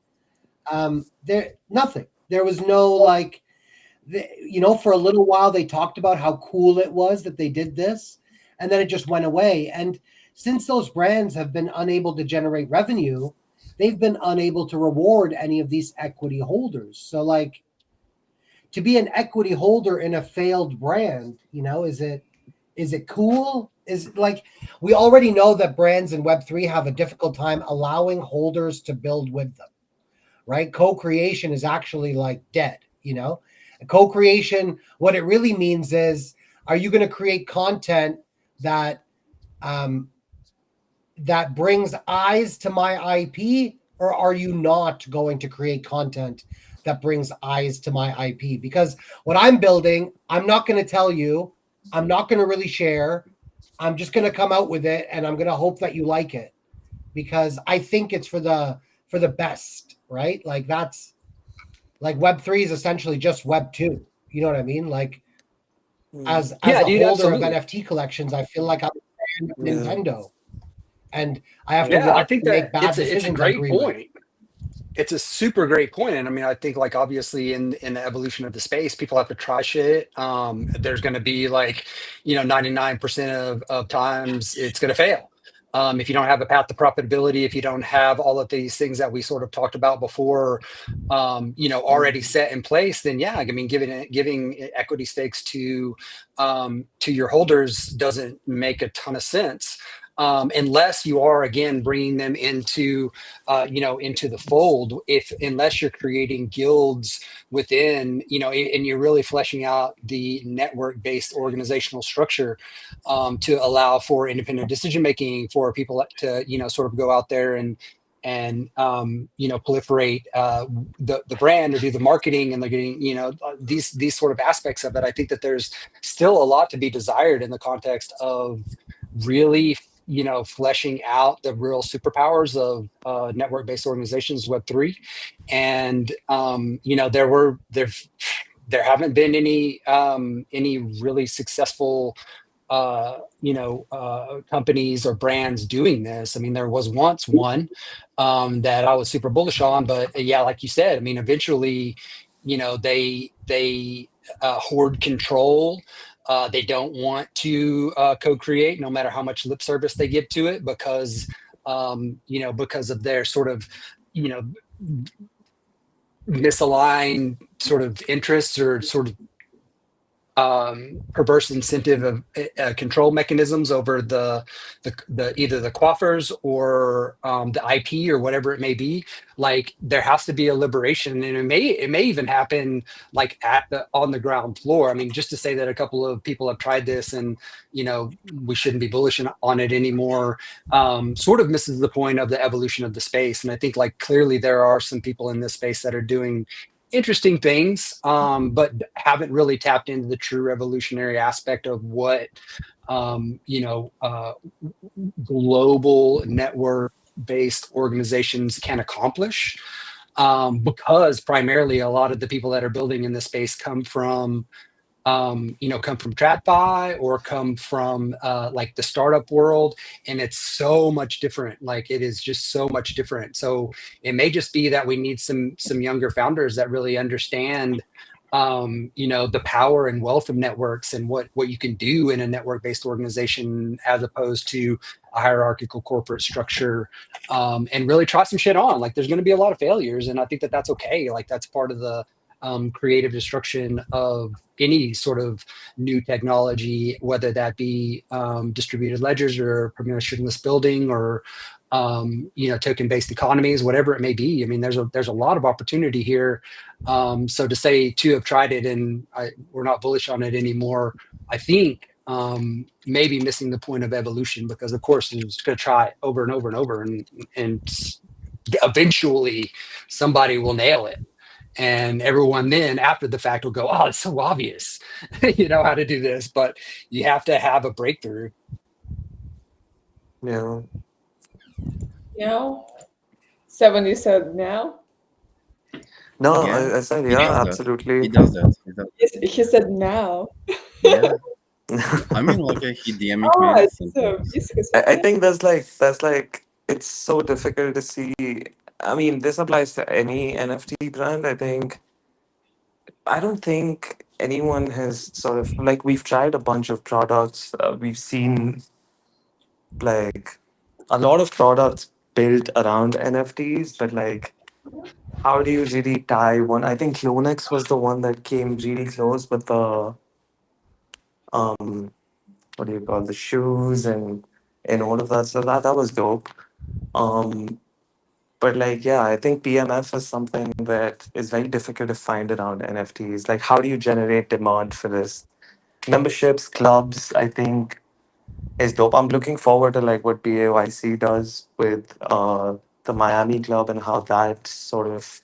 There nothing. There was no like, for a little while they talked about how cool it was that they did this, and then it just went away. And since those brands have been unable to generate revenue, they've been unable to reward any of these equity holders. So like, to be an equity holder in a failed brand, is it cool? Is like, we already know that brands in Web3 have a difficult time allowing holders to build with them, right? Co-creation is actually like dead, co-creation, what it really means is, are you going to create content that that brings eyes to my IP, or are you not going to create content that brings eyes to my IP? Because what I'm building, I'm not going to tell you, I'm not going to really share. I'm just going to come out with it, and I'm going to hope that you like it, because I think it's for the best, right? Like, that's like Web3 is essentially just Web2. You know what I mean? Like, as
Yeah,
a
dude,
holder of
absolutely.
NFT collections, I feel like I'm a fan of
Yeah.
Nintendo, and I have to
Yeah, I
watch
think
them make
that
bad
it's a
decisions I
great
agree with.
point. It's a super great point. And I mean, I think like obviously in the evolution of the space, people have to try shit. There's going to be like, 99% of times it's going to fail. If you don't have a path to profitability, if you don't have all of these things that we sort of talked about before, already set in place, then yeah, I mean, giving equity stakes to your holders doesn't make a ton of sense. Unless you are again bringing them into into the fold, unless you're creating guilds within, and you're really fleshing out the network based organizational structure to allow for independent decision making, for people to sort of go out there and proliferate the brand or do the marketing, and they're getting these sort of aspects of it. I think that there's still a lot to be desired in the context of really fleshing out the real superpowers of network-based organizations, Web3. And there haven't been any really successful companies or brands doing this. I mean, there was once one that I was super bullish on, but yeah, like you said, I mean, eventually, they hoard control. They don't want to co-create, no matter how much lip service they give to it, because because of their sort of misaligned sort of interests or sort of perverse incentive of control mechanisms over the either the quaffers or the IP or whatever it may be. Like, there has to be a liberation, and it may even happen like on the ground floor. I mean, just to say that a couple of people have tried this, and we shouldn't be bullish on it anymore, sort of misses the point of the evolution of the space. And I think, like, clearly there are some people in this space that are doing interesting things, but haven't really tapped into the true revolutionary aspect of what global network-based organizations can accomplish. Because primarily a lot of the people that are building in this space come from TradFi or come from like the startup world, and it's so much different. Like, it is just so much different. So it may just be that we need some younger founders that really understand the power and wealth of networks and what you can do in a network-based organization as opposed to a hierarchical corporate structure, and really try some shit on. Like, there's going to be a lot of failures, and I think that that's okay. Like, that's part of the creative destruction of any sort of new technology, whether that be distributed ledgers or permissionless building or token-based economies, whatever it may be. I mean, there's a lot of opportunity here. So to say to have tried it and we're not bullish on it anymore, I think maybe missing the point of evolution, because of course it's going to try it over and over and over, and eventually somebody will nail it. And everyone then after the fact will go, oh, it's so obvious, how to do this, but you have to have a breakthrough.
Yeah.
Now, 70 said now.
No,
Yeah,
I said,
he
yeah,
does that.
absolutely.
He does that.
He said now.
Yeah. I mean, like, he DMing me
It's
sometimes.
I think that's like it's so difficult to see. I mean, this applies to any NFT brand. I don't think anyone has sort of like, we've tried a bunch of products. We've seen like a lot of products built around NFTs, but like, how do you really tie one? I think Clonex was the one that came really close with the um what do you call, the shoes and all of that. So that was dope. Um, but like, yeah, I think PMF is something that is very difficult to find around NFTs. Like, how do you generate demand for this? Memberships, clubs, I think is dope. I'm looking forward to like what BAYC does with the Miami club and how that sort of,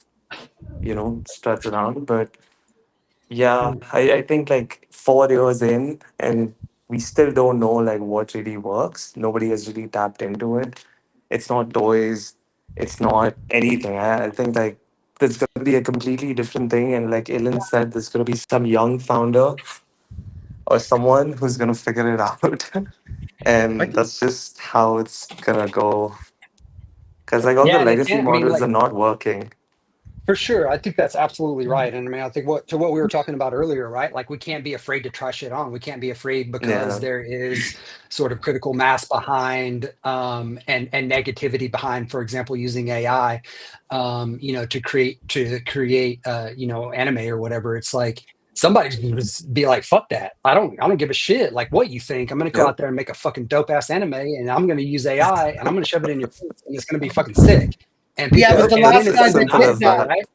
spreads around. But yeah, I think like 4 years in, and we still don't know like what really works. Nobody has really tapped into it. It's not toys, it's not anything. I think like there's gonna be a completely different thing. And like Ilan said, there's gonna be some young founder or someone who's gonna figure it out.
I
And
think
that's just how it's gonna go. Because like all the
Yeah, and
legacy models are not working.
for sure, I think that's absolutely right. And I mean, I think what we were talking about earlier, right? Like, we can't be afraid to try shit on. We can't be afraid because
Yeah.
there is sort of critical mass behind and negativity behind, for example, using AI, to create anime or whatever. It's like somebody's gonna just be like, fuck that. I don't give a shit like what you think. I'm gonna go
Yep.
out there and make a fucking dope ass anime, and I'm gonna use AI, and I'm gonna shove it in your face, and it's gonna be fucking sick. And
Yeah,
people,
but
Yep.
the
and then
last
it's
guy
like
that
Simple
did
as
denied,
that,
that.
right?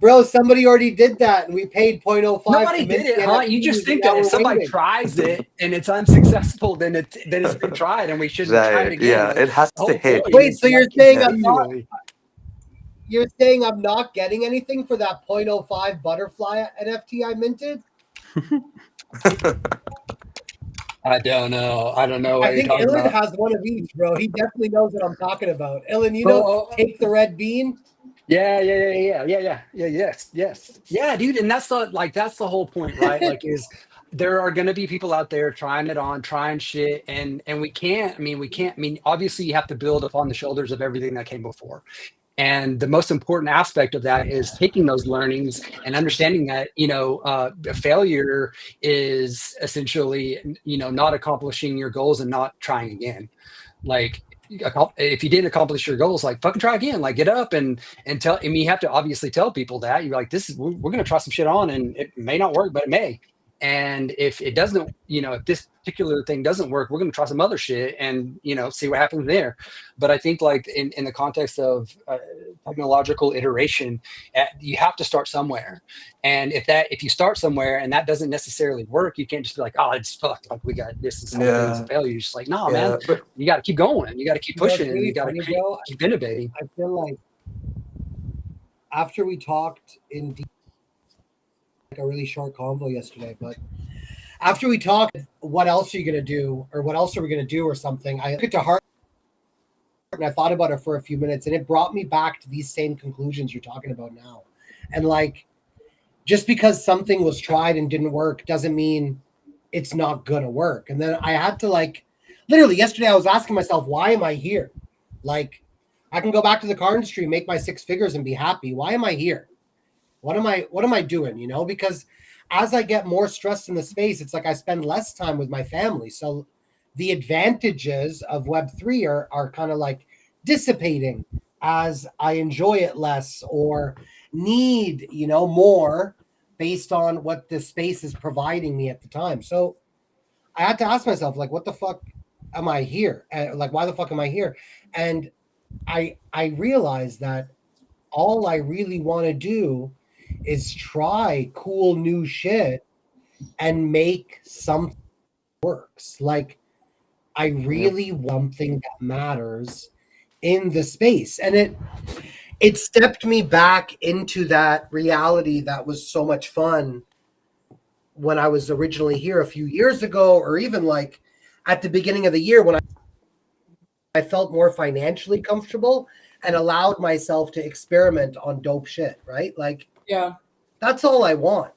bro, somebody already did that, and we paid 0.05
Nobody
to mint
did it,
the
huh? You just
NFTs, and
think
now
that if
we're
somebody
waiting.
tries it and it's unsuccessful, then it's been tried, and we shouldn't try it
Right.
again.
Yeah.
The
It has to
whole
hit.
point
Wait,
is
so
to
you're
like
saying
Yeah.
you're saying I'm not getting anything for that 0.05 butterfly NFT I minted?
I don't know. I don't know what
I
you're
think
talking
Ilan
about.
has one of each, bro. He definitely knows what I'm talking about. Ilan, you
Bro,
know, take the red bean.
yes. Yeah, dude. And that's that's the whole point, right? Like, is there are gonna be people out there trying it on, trying shit, and we can't, I mean, obviously you have to build upon the shoulders of everything that came before. And the most important aspect of that is taking those learnings and understanding that, failure is essentially, not accomplishing your goals and not trying again. Like, if you didn't accomplish your goals, like, fucking try again, like, get up and tell. I mean, you have to obviously tell people that you're like, we're going to try some shit on, and it may not work, but it may. And if it doesn't, if this particular thing doesn't work, we're going to try some other shit and, see what happens there. But I think, like, in the context of technological iteration, you have to start somewhere. And if you start somewhere and that doesn't necessarily work, you can't just be like, oh, it's fucked, like, we got this, this whole thing is a
Yeah,
failure. You're just like, no, man,
yeah, but
you got to keep going. You got to keep
You know, it's
pushing, and you
really
got to
funny, bro.
keep innovating.
I feel like after we talked in like a really short convo yesterday, but after we talked, what else are you gonna do, or what else are we gonna do, or something? I took it to heart and I thought about it for a few minutes, and it brought me back to these same conclusions you're talking about now. And like, just because something was tried and didn't work doesn't mean it's not gonna work. And then I had to, like, literally yesterday I was asking myself, why am I here? Like, I can go back to the car industry, make my 6 figures and be happy. Why am I here? What am I doing? Because as I get more stressed in the space, it's like I spend less time with my family. So the advantages of Web3 are kind of like dissipating as I enjoy it less or need, more based on what the space is providing me at the time. So I had to ask myself, like, what the fuck am I here? Like, why the fuck am I here? And I realized that all I really want to do is try cool new shit and make something that works. Like, I really want something that matters in the space. And it stepped me back into that reality that was so much fun when I was originally here a few years ago, or even like at the beginning of the year when I felt more financially comfortable and allowed myself to experiment on dope shit, right? Like,
Yeah.
that's all I want.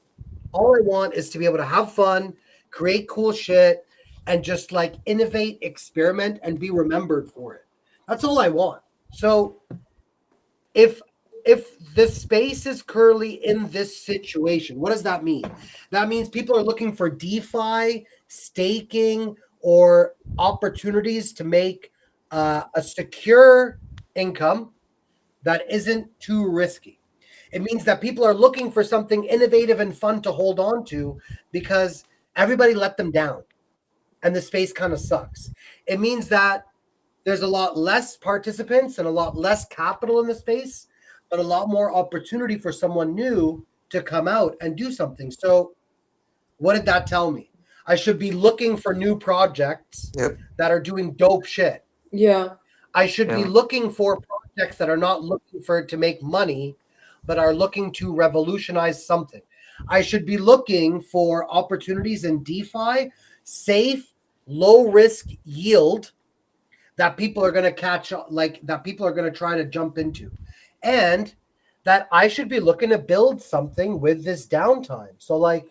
All I want is to be able to have fun, create cool shit, and just like innovate, experiment, and be remembered for it. That's all I want. So if the space is currently in this situation, what does that mean? That means people are looking for DeFi, staking, or opportunities to make a secure income that isn't too risky. It means that people are looking for something innovative and fun to hold on to because everybody let them down and the space kind of sucks. It means that there's a lot less participants and a lot less capital in the space, but a lot more opportunity for someone new to come out and do something. So what did that tell me? I should be looking for new projects
yep,
that are doing dope shit.
Yeah.
I should be
yeah,
looking for projects that are not looking for it to make money, but are looking to revolutionize something. I should be looking for opportunities in DeFi, safe, low risk yield that people are going to catch, like that people are going to try to jump into. And that I should be looking to build something with this downtime. So like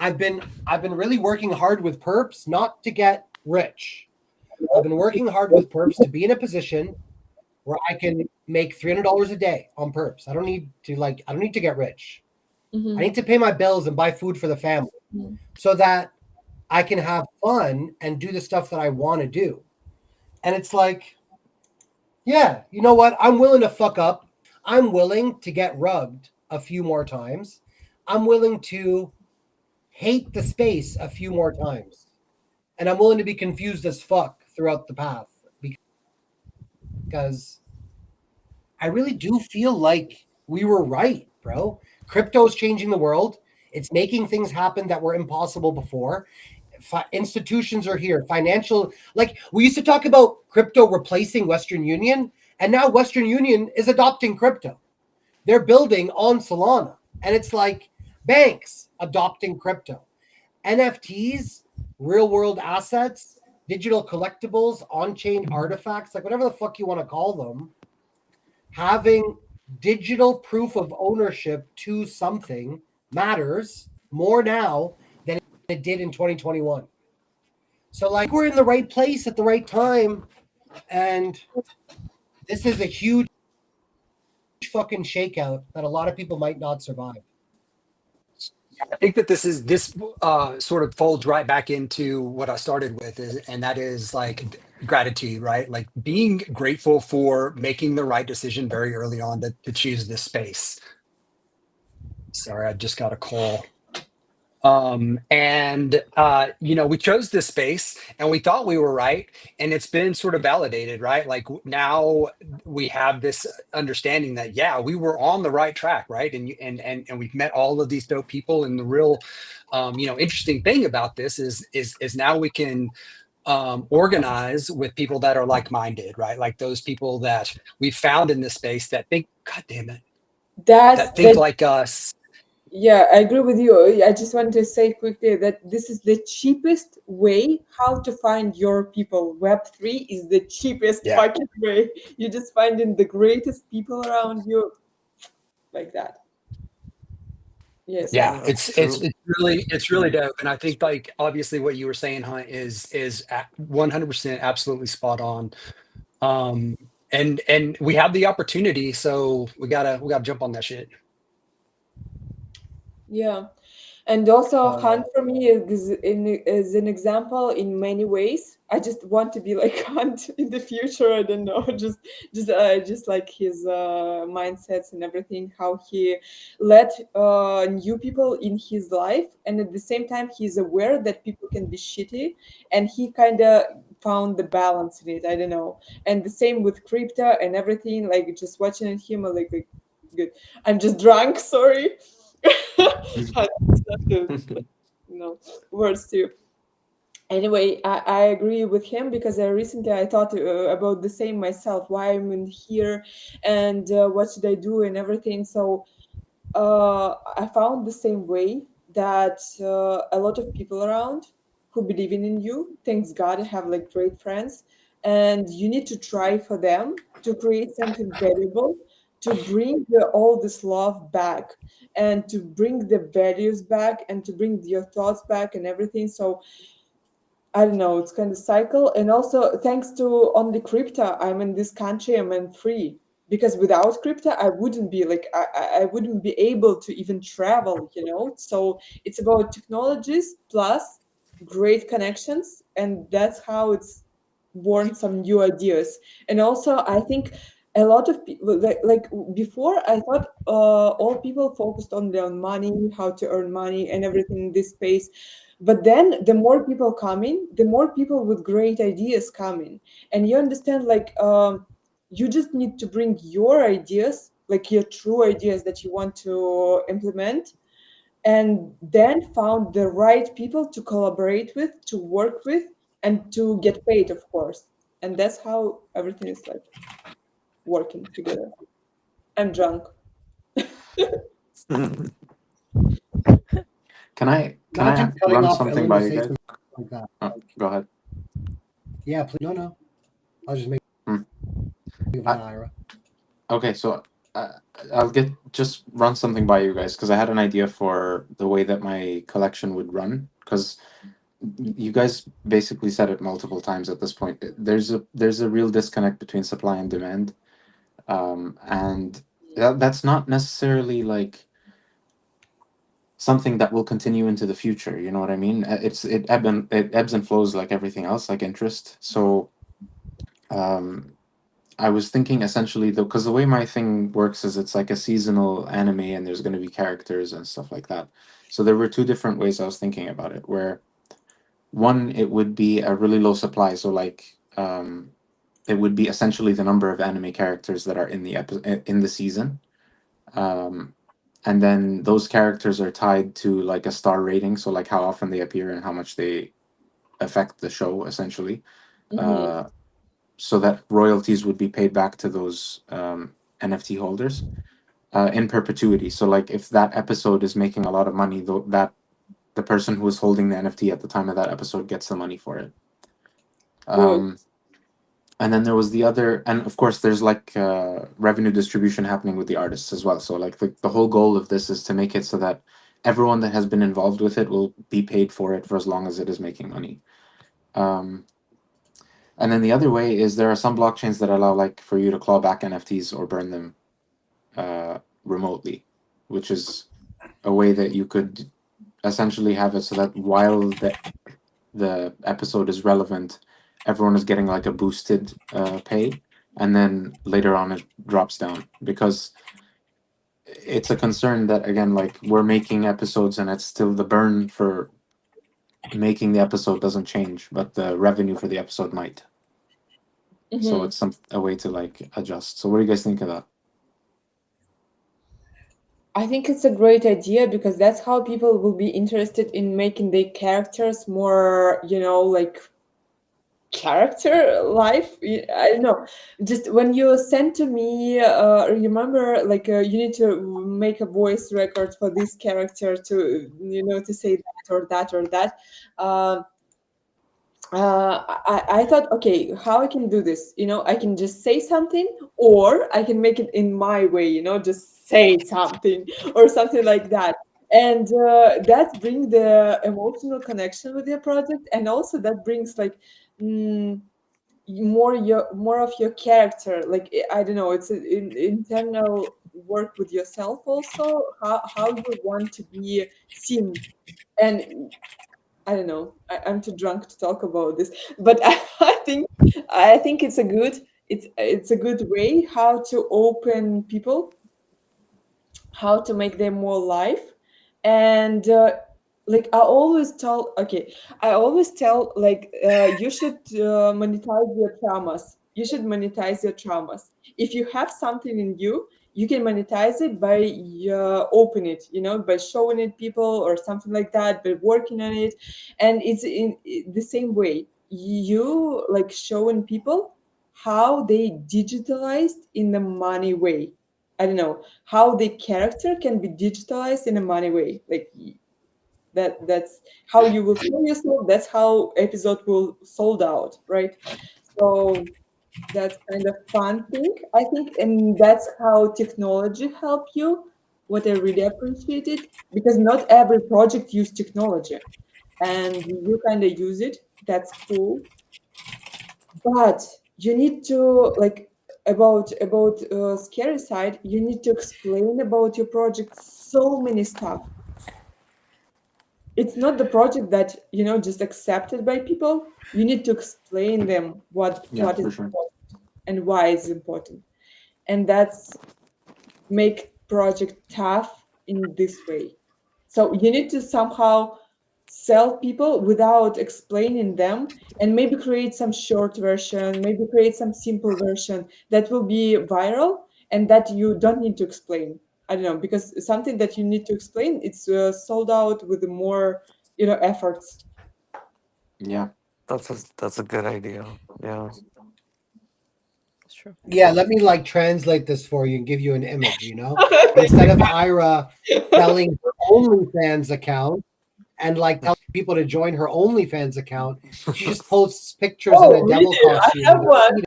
I've been really working hard with perps, not to get rich. I've been working hard with perps to be in a position where I can make $300 a day on perps. I don't need to get rich.
Mhm.
I need to pay my bills and buy food for the family
Mhm.
so that I can have fun and do the stuff that I want to do. And it's like, yeah, you know what? I'm willing to fuck up. I'm willing to get rubbed a few more times. I'm willing to hate the space a few more times. And I'm willing to be confused as fuck throughout the path because I really do feel like we were right, bro. Crypto is changing the world. It's making things happen that were impossible before. Institutions are here. Financial, like we used to talk about crypto replacing Western Union, and now Western Union is adopting crypto. They're building on Solana, and it's like banks adopting crypto. NFTs real world assets, digital collectibles, on chain artifacts, like whatever the fuck you want to call them, having digital proof of ownership to something matters more now than it did in 2021. So, like, we're in the right place at the right time, and this is a huge fucking shakeout that a lot of people might not survive.
I think that this sort of folds right back into what I started with, and that is like gratitude, right? Like being grateful for making the right decision very early on to choose this space. Sorry, I just got a call. And we chose this space and we thought we were right, and it's been sort of validated, right? Like now we have this understanding that yeah, we were on the right track, right? And we've met all of these dope people, and the real interesting thing about this is now we can organize with people that are like-minded, right? Like those people that we found in this space that think, god damn it, that think like us.
Yeah, I agree with you. I just want to say quickly that this is the cheapest way how to find your people. Web3 is the cheapest
Yeah.
fucking way. You just finding the greatest people around you like that. Yes.
Yeah,
That's
it's really dope, and I think like obviously what you were saying, Hunt, is 100% absolutely spot on. And we have the opportunity, so we gotta jump on that shit.
Yeah. And also, Hunt for me is an example in many ways. I just want to be like Hunt in the future. I don't know, just like his mindsets and everything, how he let new people in his life, and at the same time, he's aware that people can be shitty, and he kind of found the balance in it. I don't know. And the same with crypto and everything. Like just watching him, like good. I'm just drunk. Sorry. Words too. Anyway, I agree with him because recently I thought about the same myself, why I'm in here and what should I do and everything. So I found the same way that a lot of people around who believe in you, thanks God, I have like great friends, and you need to try for them to create something valuable, to bring all this love back, and to bring the values back, and to bring your thoughts back and everything. So I don't know, it's kind of cycle. And also thanks to only crypto, I'm in this country, I'm in free. Because without crypto, I wouldn't be like I wouldn't be able to even travel, you know. So it's about technologies plus great connections, and that's how it's born some new ideas. And also I think a lot of people like before I thought all people focused on their money, how to earn money and everything in this space, but then the more people come in, the more people with great ideas come in, and you understand like you just need to bring your ideas, like your true ideas that you want to implement, and then found the right people to collaborate with, to work with, and to get paid, of course. And that's how everything is like working together. I'm drunk.
Can I
Imagine cutting
run
off
something by
Elena
you guys?
Saison like that.
Go ahead.
Yeah, please. No. I'll just make
Hmm.
of an Ira.
Okay, so I'll just run something by you guys because I had an idea for the way that my collection would run. Because you guys basically said it multiple times at this point. There's a real disconnect between supply and demand, and that's not necessarily like something that will continue into the future. You know what I mean? It ebbs and flows like everything else, like interest. So I was thinking essentially though, because the way my thing works is it's like a seasonal anime, and there's going to be characters and stuff like that. So there were two different ways I was thinking about it. Where one, it would be a really low supply, so like it would be essentially the number of anime characters that are in in the season. Um, and then those characters are tied to like a star rating, so like how often they appear and how much they affect the show essentially.
Mhm.
So that royalties would be paid back to those NFT holders in perpetuity. So like if that episode is making a lot of money, though, that the person who is holding the NFT at the time of that episode gets the money for it.
Good.
And then there was the other, and of course there's like revenue distribution happening with the artists as well. So like the whole goal of this is to make it so that everyone that has been involved with it will be paid for it for as long as it is making money. And then the other way is there are some blockchains that allow like for you to claw back NFTs or burn them remotely, which is a way that you could essentially have it so that while the episode is relevant, everyone is getting like a boosted pay, and then later on it drops down, because it's a concern that, again, like we're making episodes and it's still the burn for making the episode doesn't change, but the revenue for the episode might. So
Mhm.
it's a way to like adjust. So what do you guys think of that?
I think it's a great idea because that's how people will be interested in making their characters more, like character life. I don't know. Just when you sent to me, remember, like you need to make a voice record for this character to, to say that or that or that. Um, I thought, okay, how I can do this? I can just say something, or I can make it in my way. Just say something or something like that, and that brings the emotional connection with your project, and also that brings like mm, more of your character. Like I don't know, it's an internal work with yourself also. How you want to be seen, and I don't know. I'm too drunk to talk about this, but I think it's a good way how to open people, how to make them more live, and like I always tell, like you should monetize your traumas. You should monetize your traumas. If you have something in you, you can monetize it by open it, by showing it people or something like that, by working on it. And it's in the same way you like showing people how they digitalized in the money way. I don't know how the character can be digitalized in a money way. Like that's how you will sell yourself. That's how episode will sold out, right? So that's kind of fun thing, I think, and that's how technology help you. What I really appreciate it, because not every project use technology, and you kind of use it. That's cool, but you need to like about scary side. You need to explain about your project so many stuff. It's not the project that just accepted by people. You need to explain them what
Yeah,
what is
for sure.
important and why it's important, and that's make project tough in this way. So you need to somehow sell people without explaining them, and maybe create some short version, maybe create some simple version that will be viral and that you don't need to explain. I don't know, because something that you need to explain, it's sold out with more efforts.
Yeah.
That's a good idea. Yeah.
That's true.
Yeah, let me like translate this for you and give you an image, Instead of Ira selling her OnlyFans account and like telling people to join her OnlyFans account, she just posts pictures in
Oh,
a
really?
devil
I
costume
have
with her
one.
feet.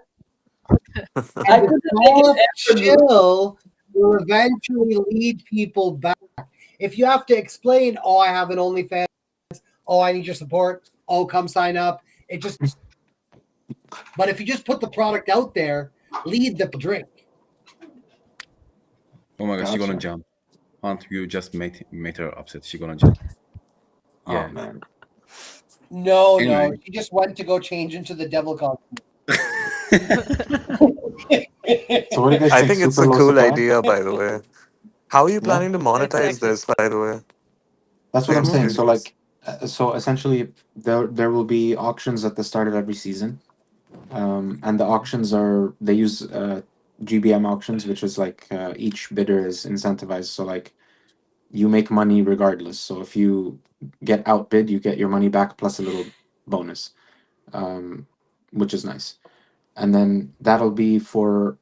I
And the
couldn't make it
soft
effortless.
chill will eventually lead people back. If you have to explain, oh, I have an OnlyFans, oh, I need your support, oh, come sign up. It just, but if you just put the product out there, lead the drink.
Oh my gosh, she gonna
Gotcha.
jump. Hunt, you just made her upset. She gonna jump.
Oh
Yeah.
man.
No, no,
Anyway.
she just went to go change into the devil costume.
So what do you guys
I
think?
think it's
Super
a
low
cool
supply?
idea, by the way. How are you
Yeah,
planning to monetize
Exactly.
this, by the way?
that's what I'm
I'm
Mhm.
saying. So
curious.
like, so essentially, there will be auctions at the start of every season, and the auctions they use GBM auctions, which is like each bidder is incentivized. So like, you make money regardless. So if you get outbid, you get your money back plus a little bonus, um, which is nice. And then that'll be for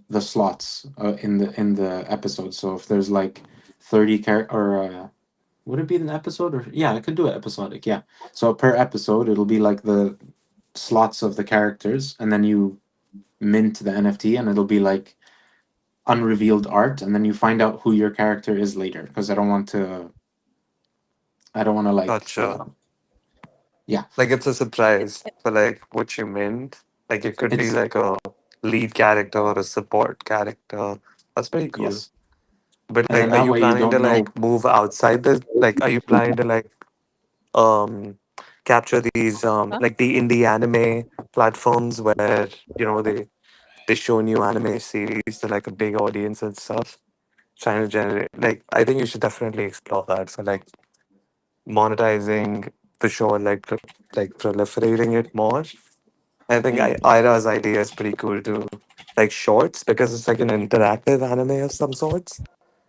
the slots in the episode. So if there's like 30 or would it be an episode or yeah, I could do it episodic. Yeah. So per episode, it'll be like the slots of the characters, and then you mint the NFT, and it'll be like unrevealed art, and then you find out who your character is later. Because I don't want to. I don't want to like.
Gotcha.
Yeah.
Like it's a surprise for like what you meant. Like it could be
It's
like a lead character or a support character. That's pretty cool.
yes,
But
and
like,
then
are
that
you
way you
planning to
don't know.
like move outside this? Like, are you planning to like um capture these
Huh?
like the indie anime platforms where they show new anime series to like a big audience and stuff, trying to generate like I think you should definitely explore that for like monetizing the show and like like proliferating it more. I think
Mm.
Ira's idea is pretty cool too. Like shorts because it's like an interactive anime of some sorts.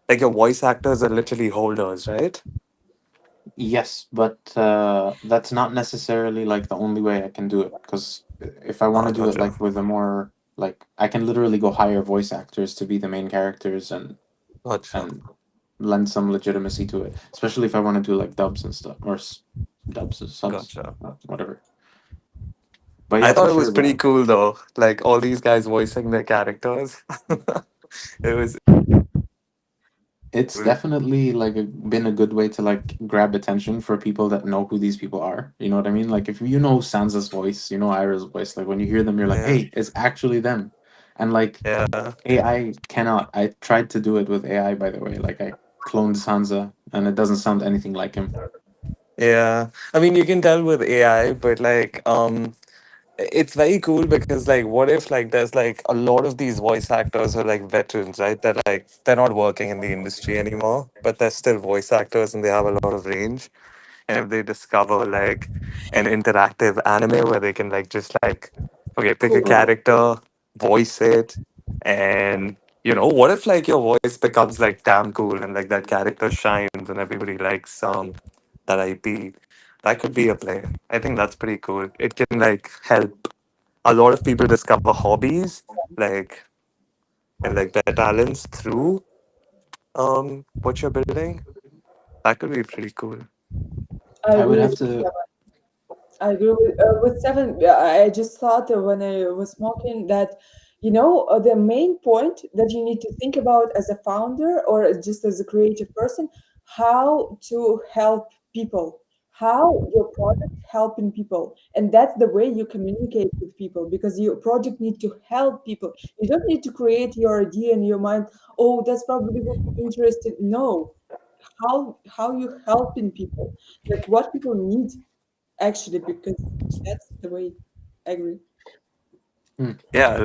Like your voice actors are literally holders, right?
Yes, but that's not necessarily like the only way I can do it. Because if I want to do it
Gotcha.
like with a more like I can literally go hire voice actors to be the main characters
Gotcha.
and lend some legitimacy to it. Especially if I want to do like dubs and stuff or dubs or subs,
Gotcha.
whatever. But
I
yeah, for
thought it
sure.
was pretty cool though. Like all these guys voicing their characters. it was
It's definitely like been a good way to like grab attention for people that know who these people are. You know what I mean? Like if you know Sansa's voice, you know Ira's voice. Like when you hear them, you're like,
yeah,
hey, it's actually them. And like
yeah,
AI cannot. I tried to do it with AI, by the way. Like I cloned Sansa, and it doesn't sound anything like him.
yeah. I mean, you can tell with AI, but like, it's very cool because like, what if like there's like a lot of these voice actors are like veterans, right? That like they're not working in the industry anymore, but they're still voice actors and they have a lot of range. And if they discover like an interactive anime where they can like just like okay pick a
Cool.
character, voice it, and what if like your voice becomes like damn cool and like that character shines and everybody likes that IP. That could be a play. I think that's pretty cool. It can like help a lot of people discover hobbies like and like their talents through what you're building. That could be pretty cool.
I
I would
agree
have
with
to.
I agree with Seven. Yeah, I just thought when I was smoking that, the main point that you need to think about as a founder or just as a creative person, how to help people, how your product helping people, and that's the way you communicate with people because your project need to help people. You don't need to create your idea in your mind. Oh, that's probably would be interested. No, how you helping people, like what people need actually, because that's the way. I agree.
Hmm.
Yeah,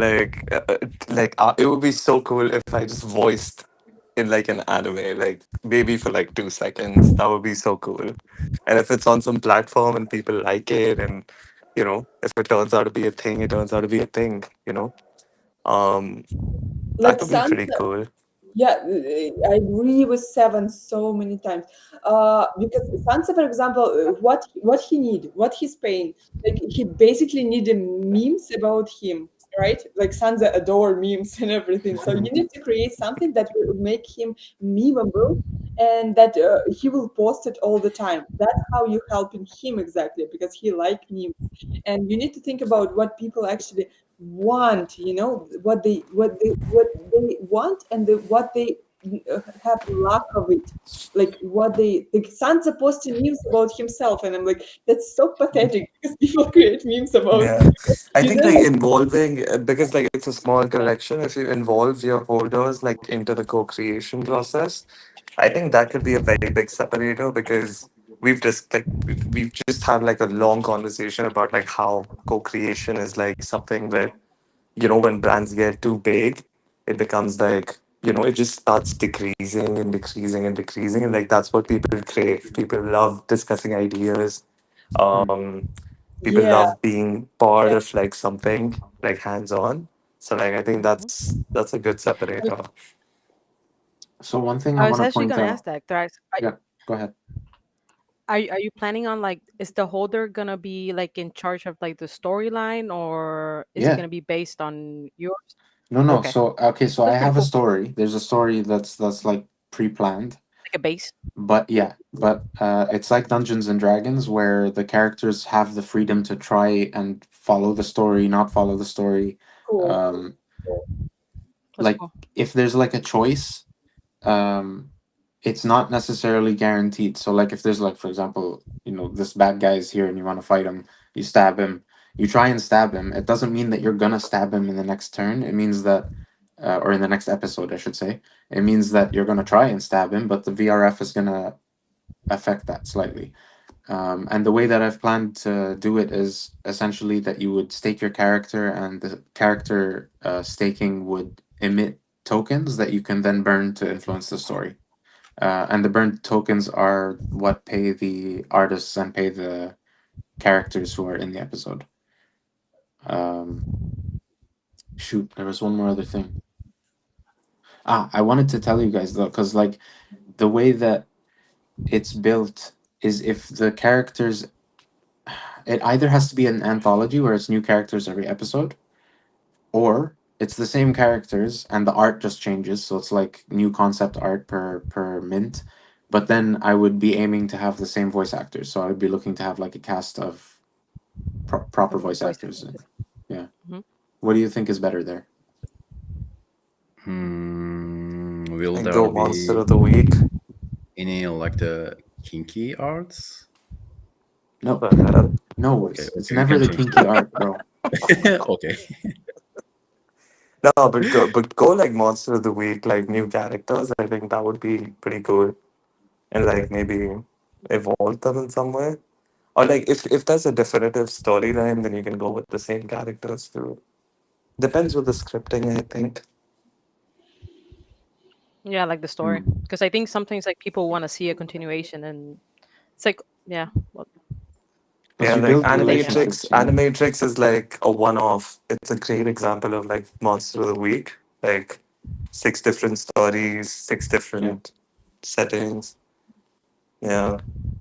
it would be so cool if I just voiced in like an anime, like maybe for like 2 seconds. That would be so cool. And if it's on some platform and people like it, and if it turns out to be a thing, it turns out to be a thing. Um, that
Like
could be
Sun.
pretty cool.
Yeah, I agree with Seven so many times. Because Sansa, for example, what he need, what he's paying, like he basically need memes about him, right? Like Sansa adore memes and everything. So you need to create something that will make him memeable, and that he will post it all the time. That's how you helping him exactly because he like memes, and you need to think about what people actually want, what they want, and what they have lack of it, like what the son's supposed to memes about himself, and I'm like, that's so pathetic because people create memes about
Yeah, I
you
think
know
like involving because like it's a small collection. If you involve your holders like into the co-creation process, I think that could be a very big separator because we've just had like a long conversation about like how co-creation is like something that when brands get too big, it becomes like it just starts decreasing and decreasing and decreasing, and like that's what people crave. People love discussing ideas.
Hmm.
Um, people
yeah,
love being part
yeah.
of like something like hands on. So like I think
Mhm.
that's a good separator.
So one thing I
I was
want to
actually
point
gonna
out.
ask that, Thrax.
Yeah, go ahead.
Are you planning on like is the holder gonna be like in charge of like the storyline or is it
Yeah.
gonna be based on yours?
No, no.
Okay,
So okay, so I
that's pretty
have a
cool.
story. There's a story that's like pre-planned,
Like a base.
but yeah, but it's like Dungeons and Dragons where the characters have the freedom to try and follow the story, not follow the story.
Cool.
Um,
That's
like
cool.
if there's like a choice, um, it's not necessarily guaranteed. So like if there's like for example, this bad guy is here and you want to fight him, you stab him, you try and stab him. It doesn't mean that you're gonna stab him in the next turn. It means that, or in the next episode, I should say. It means that you're gonna try and stab him, but the VRF is gonna affect that slightly. And the way that I've planned to do it is essentially that you would stake your character, and the character staking would emit tokens that you can then burn to influence the story. And the burned tokens are what pay the artists and pay the characters who are in the episode. Um, Shoot, there was one more other thing. I wanted to tell you guys though, because like the way that it's built is if the characters, it either has to be an anthology where it's new characters every episode, or it's the same characters and the art just changes, so it's like new concept art per mint. But then I would be aiming to have the same voice actors, so I would be looking to have like a cast of proper voice actors. Yeah.
Mhm.
What do you think is better there?
Will
Like
there
go Monster
be
of the Week.
any like the kinky arts?
No,
What the hell?
no,
Okay,
it's
okay, we
never
can
the
change
kinky art, bro.
Okay.
No, but go like Monster of the Week, like new characters. I think that would be pretty cool, and like maybe evolve them in some way. Or like if there's a definitive storyline, then you can go with the same characters too. Depends with the scripting, I think.
Yeah, like the story.
Hmm.
Because I think sometimes like people want to see a continuation, and it's like yeah, well,
Plus,
Yeah,
you
like
build
they can.
relationships.
Animatrix is like a one-off. It's a great example of like Monster of the Week. Like six different stories, six
Yeah.
different settings. Yeah.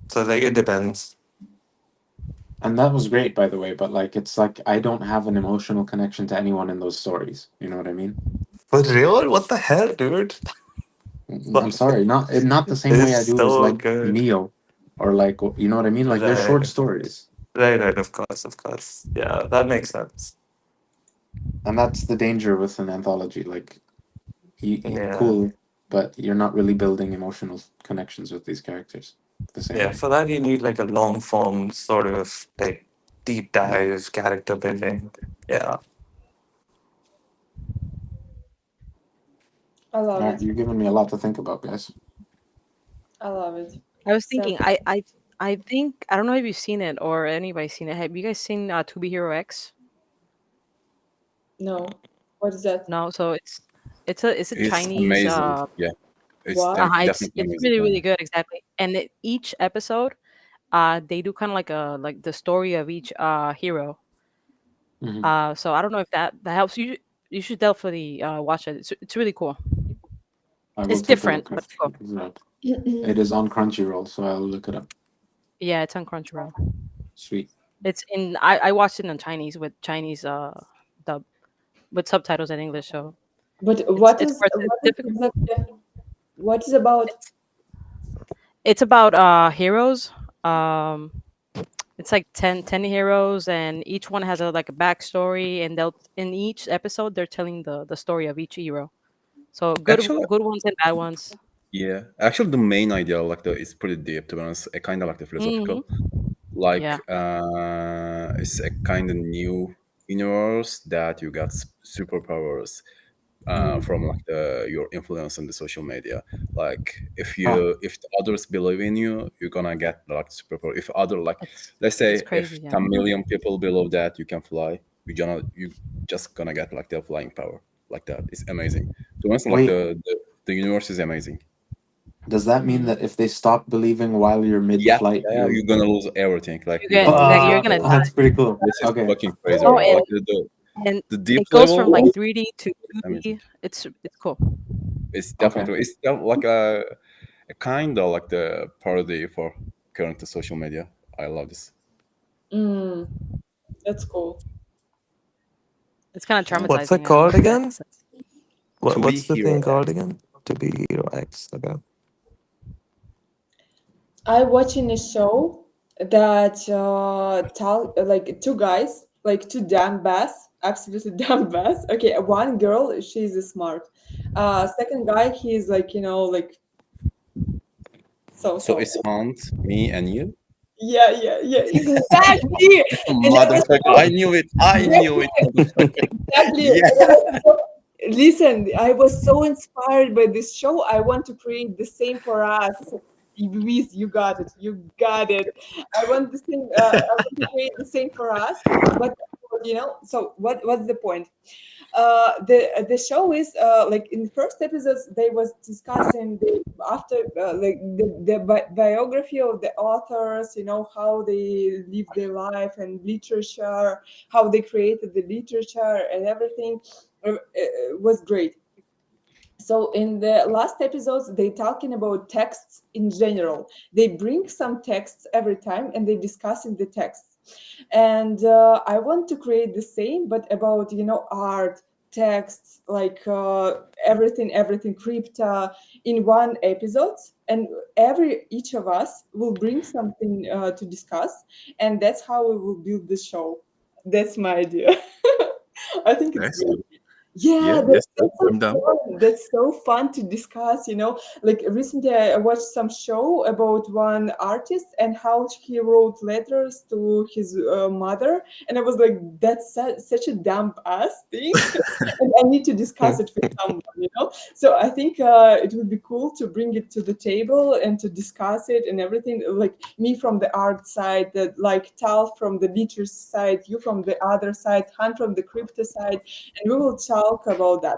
So like it depends.
And that was great, by the way. But like, it's like I don't have an emotional connection to anyone in those stories. You know what I mean?
For real? What the hell, dude?
I'm sorry, not the same way I
It's
do as
so
like
good.
Neo, or like you know what I mean. Like they're short
Right.
stories,
Right, of course, of course. Yeah, that makes sense.
and that's the danger with an anthology. Like,
Yeah.
cool, but you're not really building emotional connections with these characters the same
Yeah,
way.
for that you need like a long form sort of like deep dive character building. Yeah.
I love
All right,
it.
you're giving me a lot to think about, guys.
I love it.
I was
So
thinking. I think I don't know if you've seen it or anybody's seen it. Have you guys seen To Be Hero X?
no, what is that?
No. So it's a
It's
Chinese.
amazing. Yeah, it's
What?
It's
definitely amazing.
really really good. Exactly. And each episode, they do kind of like the story of each hero.
Hmm.
So I don't know if that helps you. You should definitely watch it. It's really cool.
I will
It's
take a
different,
look
but
at
it's cool.
it. It is on Crunchyroll, so I'll look it up.
Yeah, it's on Crunchyroll.
Sweet.
It's in. I watched it in Chinese with Chinese dub with subtitles in English. So
But
it's worth it.
what is
Difficult.
exactly what is about?
It's about heroes. Um, it's like 10 heroes, and each one has like a backstory, and they'll in each episode they're telling the story of each hero. So
Actually,
good ones and bad ones.
yeah. Actually, the main idea, like it's pretty deep to be honest. I kind of like the
Hmm.
philosophical. Like
Yeah.
it's a kind of new universe that you got superpowers from like your influence on the social media. Like
Ah,
if the others believe in you, you're gonna get like superpower. If other like let's
It's
say
crazy.
if
Yeah.
10 million people below that you can fly, you just gonna get like the flying power like that. It's amazing. So honestly, like
wait.
the universe is amazing.
Does that mean
Mm.
that if they stop believing while you're
Yeah,
mid-flight,
yeah,
you'll?
you're gonna lose everything. Like
You
you're
get
gonna lose
like
your
you're
Ah,
gonna
power.
that's
die.
pretty cool.
This is
Okay.
fucking crazy,
Oh,
bro. Like
and
the deep
it goes from
level,
like 3D to
amazing.
2D. It's cool.
It's
Okay.
definitely like a kind of like the parody for current social media. I love this.
Mm, that's cool.
It's kind of
Nice.
What's it
traumatizing
called
in that
again?
sense.
To be
What's the
hero
thing called
X.
again? To be Hero X. Okay.
I watching a show that tell like two guys, like two dumb bass, absolutely dumb bass. Okay, one girl, she's smart. Second guy, he's like like so
So
so.
it's Hunt, me, and you.
Yeah, exactly. And I was
Motherfucker!
so
I knew it. I knew it, motherfucker.
exactly.
Yeah.
Listen, I was so inspired by this show. I want to create the same for us. Luis, you got it. You got it. I want the same. I want to create the same for us. But so what's the point? The show is like in the first episodes they was discussing the after like the biography of the authors, how they live their life and literature, how they created the literature and everything. Was great. So in the last episodes they talking about texts in general. They bring some texts every time and they discussing the texts. And I want to create the same but about art, texts, like everything crypto in one episode. And each of us will bring something to discuss, and that's how we will build the show. That's my idea. I think it's
That's
great.
good.
Yeah,
Yeah, that's good.
that's so
I'm down.
fun. That's so fun to discuss. Like recently, I watched some show about one artist and how he wrote letters to his mother, and I was like, "That's such a dumb ass thing," and I need to discuss it with someone. So I think it would be cool to bring it to the table and to discuss it and everything. Like me from the art side, that like Tal from the literature side, you from the other side, Han from the crypto side, and we will talk about that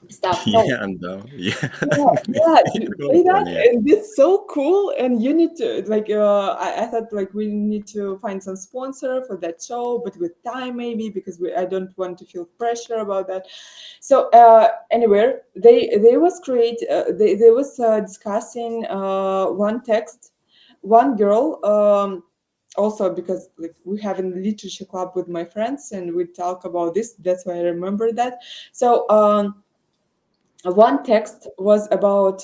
stuff. So
Yeah, I'm down. Yeah.
yeah,
It's
say
really
that,
fun. Yeah.
and it's so cool. And you need to like, I thought like we need to find some sponsor for that show, but with time maybe because I don't want to feel pressure about that. So anywhere they was they was discussing one text, one girl. Also because like we have in the literature club with my friends and we talk about this. That's why I remember that. So one text was about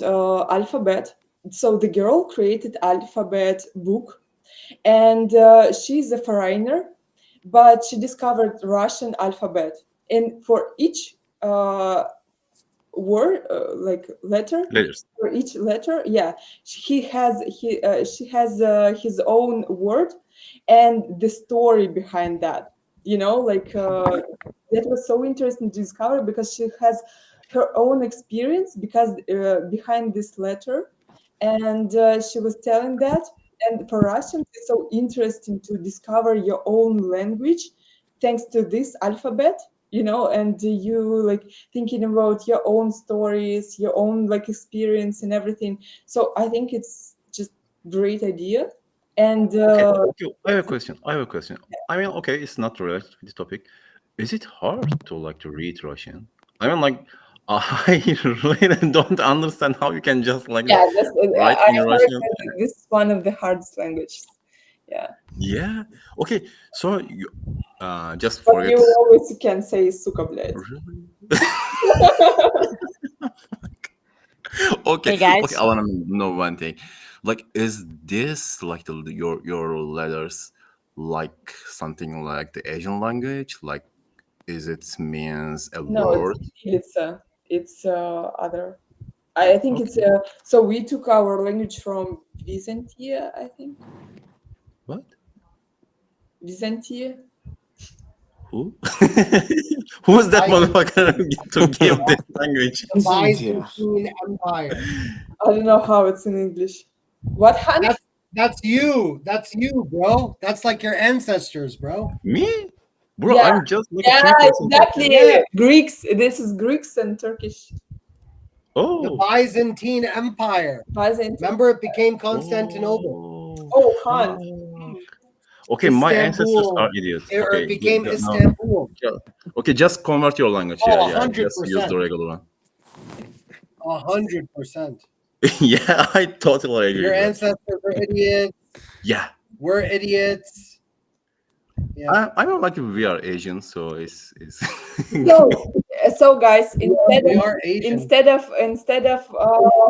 alphabet. So the girl created alphabet book, and she's a foreigner, but she discovered Russian alphabet. And for each word, like letter,
Laters.
for each letter, yeah, she has his own word and the story behind that. Like that was so interesting to discover because she has her own experience because behind this letter, and she was telling that. And for Russians, it's so interesting to discover your own language thanks to this alphabet. And you like thinking about your own stories, your own like experience and everything. So I think it's just great idea. And
Okay, okay. I have a question. I have a question. I mean, okay, it's not related to this topic. Is it hard to like to read Russian? I mean, like, I really don't understand how you can just like
yeah, that's,
write
I
in
heard
Russian.
that this is one of the hardest languages. Yeah,
Yeah. Okay. So you just
but
forget.
you always can say suka blядь.
Really?
Hey
Okay. Okay.
guys.
I want to know one thing. Like, is this like your letters like something like the Asian language? Like, is it means a
No,
word?
it's other. I think it's
Okay.
so we took our language from Byzantia, I think.
What?
Byzantia.
Who? Who's that
Byzantine,
motherfucker to give this language?
the
Byzantia.
Byzantine Empire.
I don't know how it's in English. What, Han?
That's you. That's you, bro. That's like your ancestors, bro.
Me? Bro,
Yeah,
I'm just like a
yeah,
3% of
exactly.
them.
Yeah,
Greeks. This is Greeks and Turkish.
the
Oh.
Byzantine Empire.
Byzantine.
Remember, it became Constantinople,
Oh,
Oh, Han.
fuck. Okay, my ancestors are
Istanbul,
idiots.
or
Okay,
it became
no.
Istanbul.
Okay, just convert your language. Yeah,
Oh,
yeah. Just use the
100%.
regular one.
100%.
Yeah, I totally agree,
Your
bro.
ancestors are idiots.
Yeah,
We're idiots. Yeah.
I don't like we are Asian, so it's
So So guys,
We are Asian.
instead of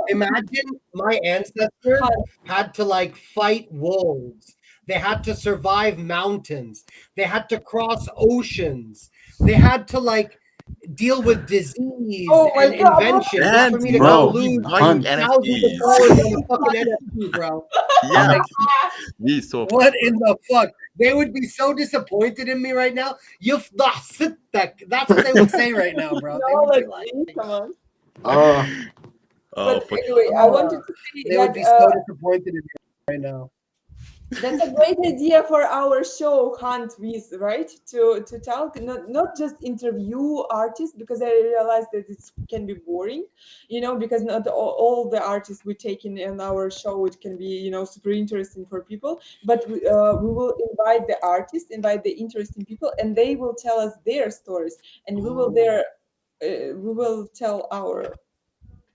Imagine my ancestors had to like fight wolves. They had to survive mountains. They had to cross oceans. They had to like deal with disease
Oh my
and
God,
invention just
And
for me to
now
go
Bro,
we
lose
buying
Hunt,
thousands of
NFTs.
dollars on a fucking NFT, bro.
Yeah,
Like,
we so
what in the fuck? They would be so disappointed in me right now. That's what they would say right now, bro. They
no,
would be
like
like,
come on.
uh,
Oh,
But
fuck.
anyway, I wanted to say
they would
that
be so disappointed in me right now.
that's a great idea for our show Hunt with, right? To talk, not just interview artists, because I realize that it can be boring, because not all the artists we take in our show, it can be super interesting for people. But we will invite the artists, invite the interesting people, and they will tell us their stories, and we will tell our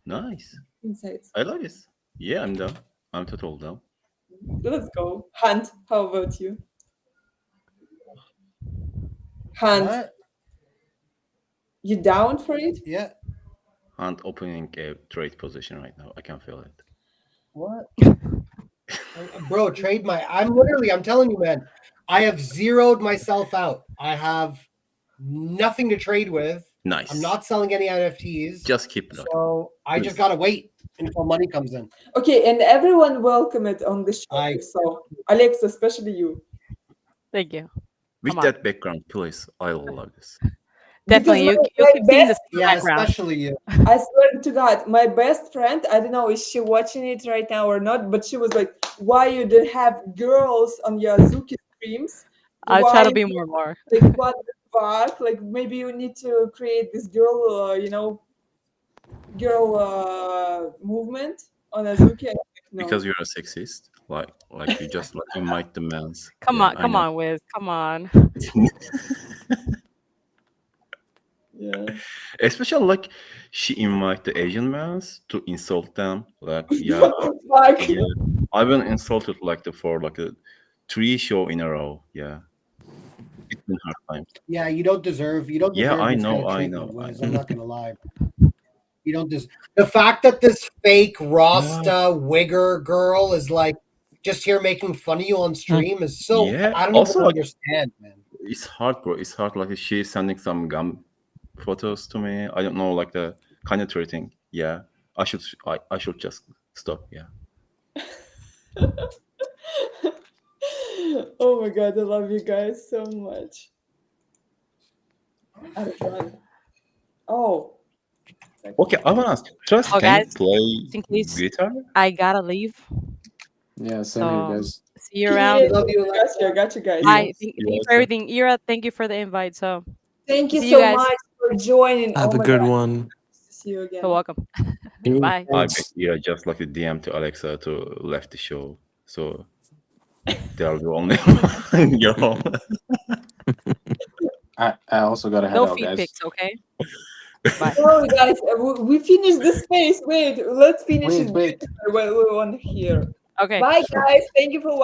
Nice.
insights.
I like this. Yeah, I'm down. I'm total down.
Let's go. Hunt, how about you? Hunt,
What?
you down for it?
Yeah.
And opening a trade position right now. I can feel it.
What? Bro, I'm telling you, man, I have zeroed myself out. I have nothing to trade with.
Nice.
I'm not selling any NFTs.
Just keep looking.
So I just
Please.
gotta wait until money comes in.
Okay, and everyone welcome it on the show.
I-
So Alexa, especially you.
Thank you.
With
Come on.
that background, please. I love this.
Definitely,
Because
you
my
keep seeing
best,
this
Yeah,
background.
especially you.
I swear to God, my best friend, I don't know if she watching it right now or not, but she was like, why you don't have girls on your Azuki streams?
I'll try to
Why
be more.
Like, what the fuck? Like, maybe you need to create this girl, movement on Azuki. I'm like, no.
Because you're a sexist. Like you just like invite the men's.
Come
Yeah,
on,
I
come
know.
on, Wiz. Come on.
Yeah.
Especially like she invite the Asian men's to insult them. Like yeah,
Fuck.
yeah. I've been insulted for like a 3 show in a row. Yeah. It's been hard times.
Yeah, you don't deserve
Yeah, I
this
know,
kind of
I
treatment,
know, I
Wiz.
know.
I'm not gonna lie. You don't deserve the fact that this fake Rasta wigger girl is like just here making fun of you on stream is so
Yeah.
I don't
Also,
even
like,
understand, man.
it's hard, bro. It's hard. Like she's sending some gum photos to me. I don't know, like the kind of treating. Yeah, I should just stop. Yeah.
Oh my God, I love you guys so much. I'm done. Oh.
Okay, I want to ask. Trust,
Oh,
can you
guys,
play
in case
guitar?
I gotta leave.
yeah, same here,
So
guys.
see you around.
Yeah,
Love you, Alexa.
got you guys.
Bye. Thank
You're
you for
welcome.
everything. Ira, thank you for the invite. So
Thank you
see you
so
guys.
much for joining.
Have
Oh
a
my
good
God.
one.
Nice to see you again.
You're welcome. Bye.
I bet yeah, just like a DM to Alexa to left the show. So they're the only one. You're home.
I also gotta head
No
out,
feed
guys.
pics, okay? Bye.
Oh, guys, we finished the space. Wait, let's finish it
Wait.
what we want here.
Okay.
Bye,
Sure.
guys. Thank you for watching.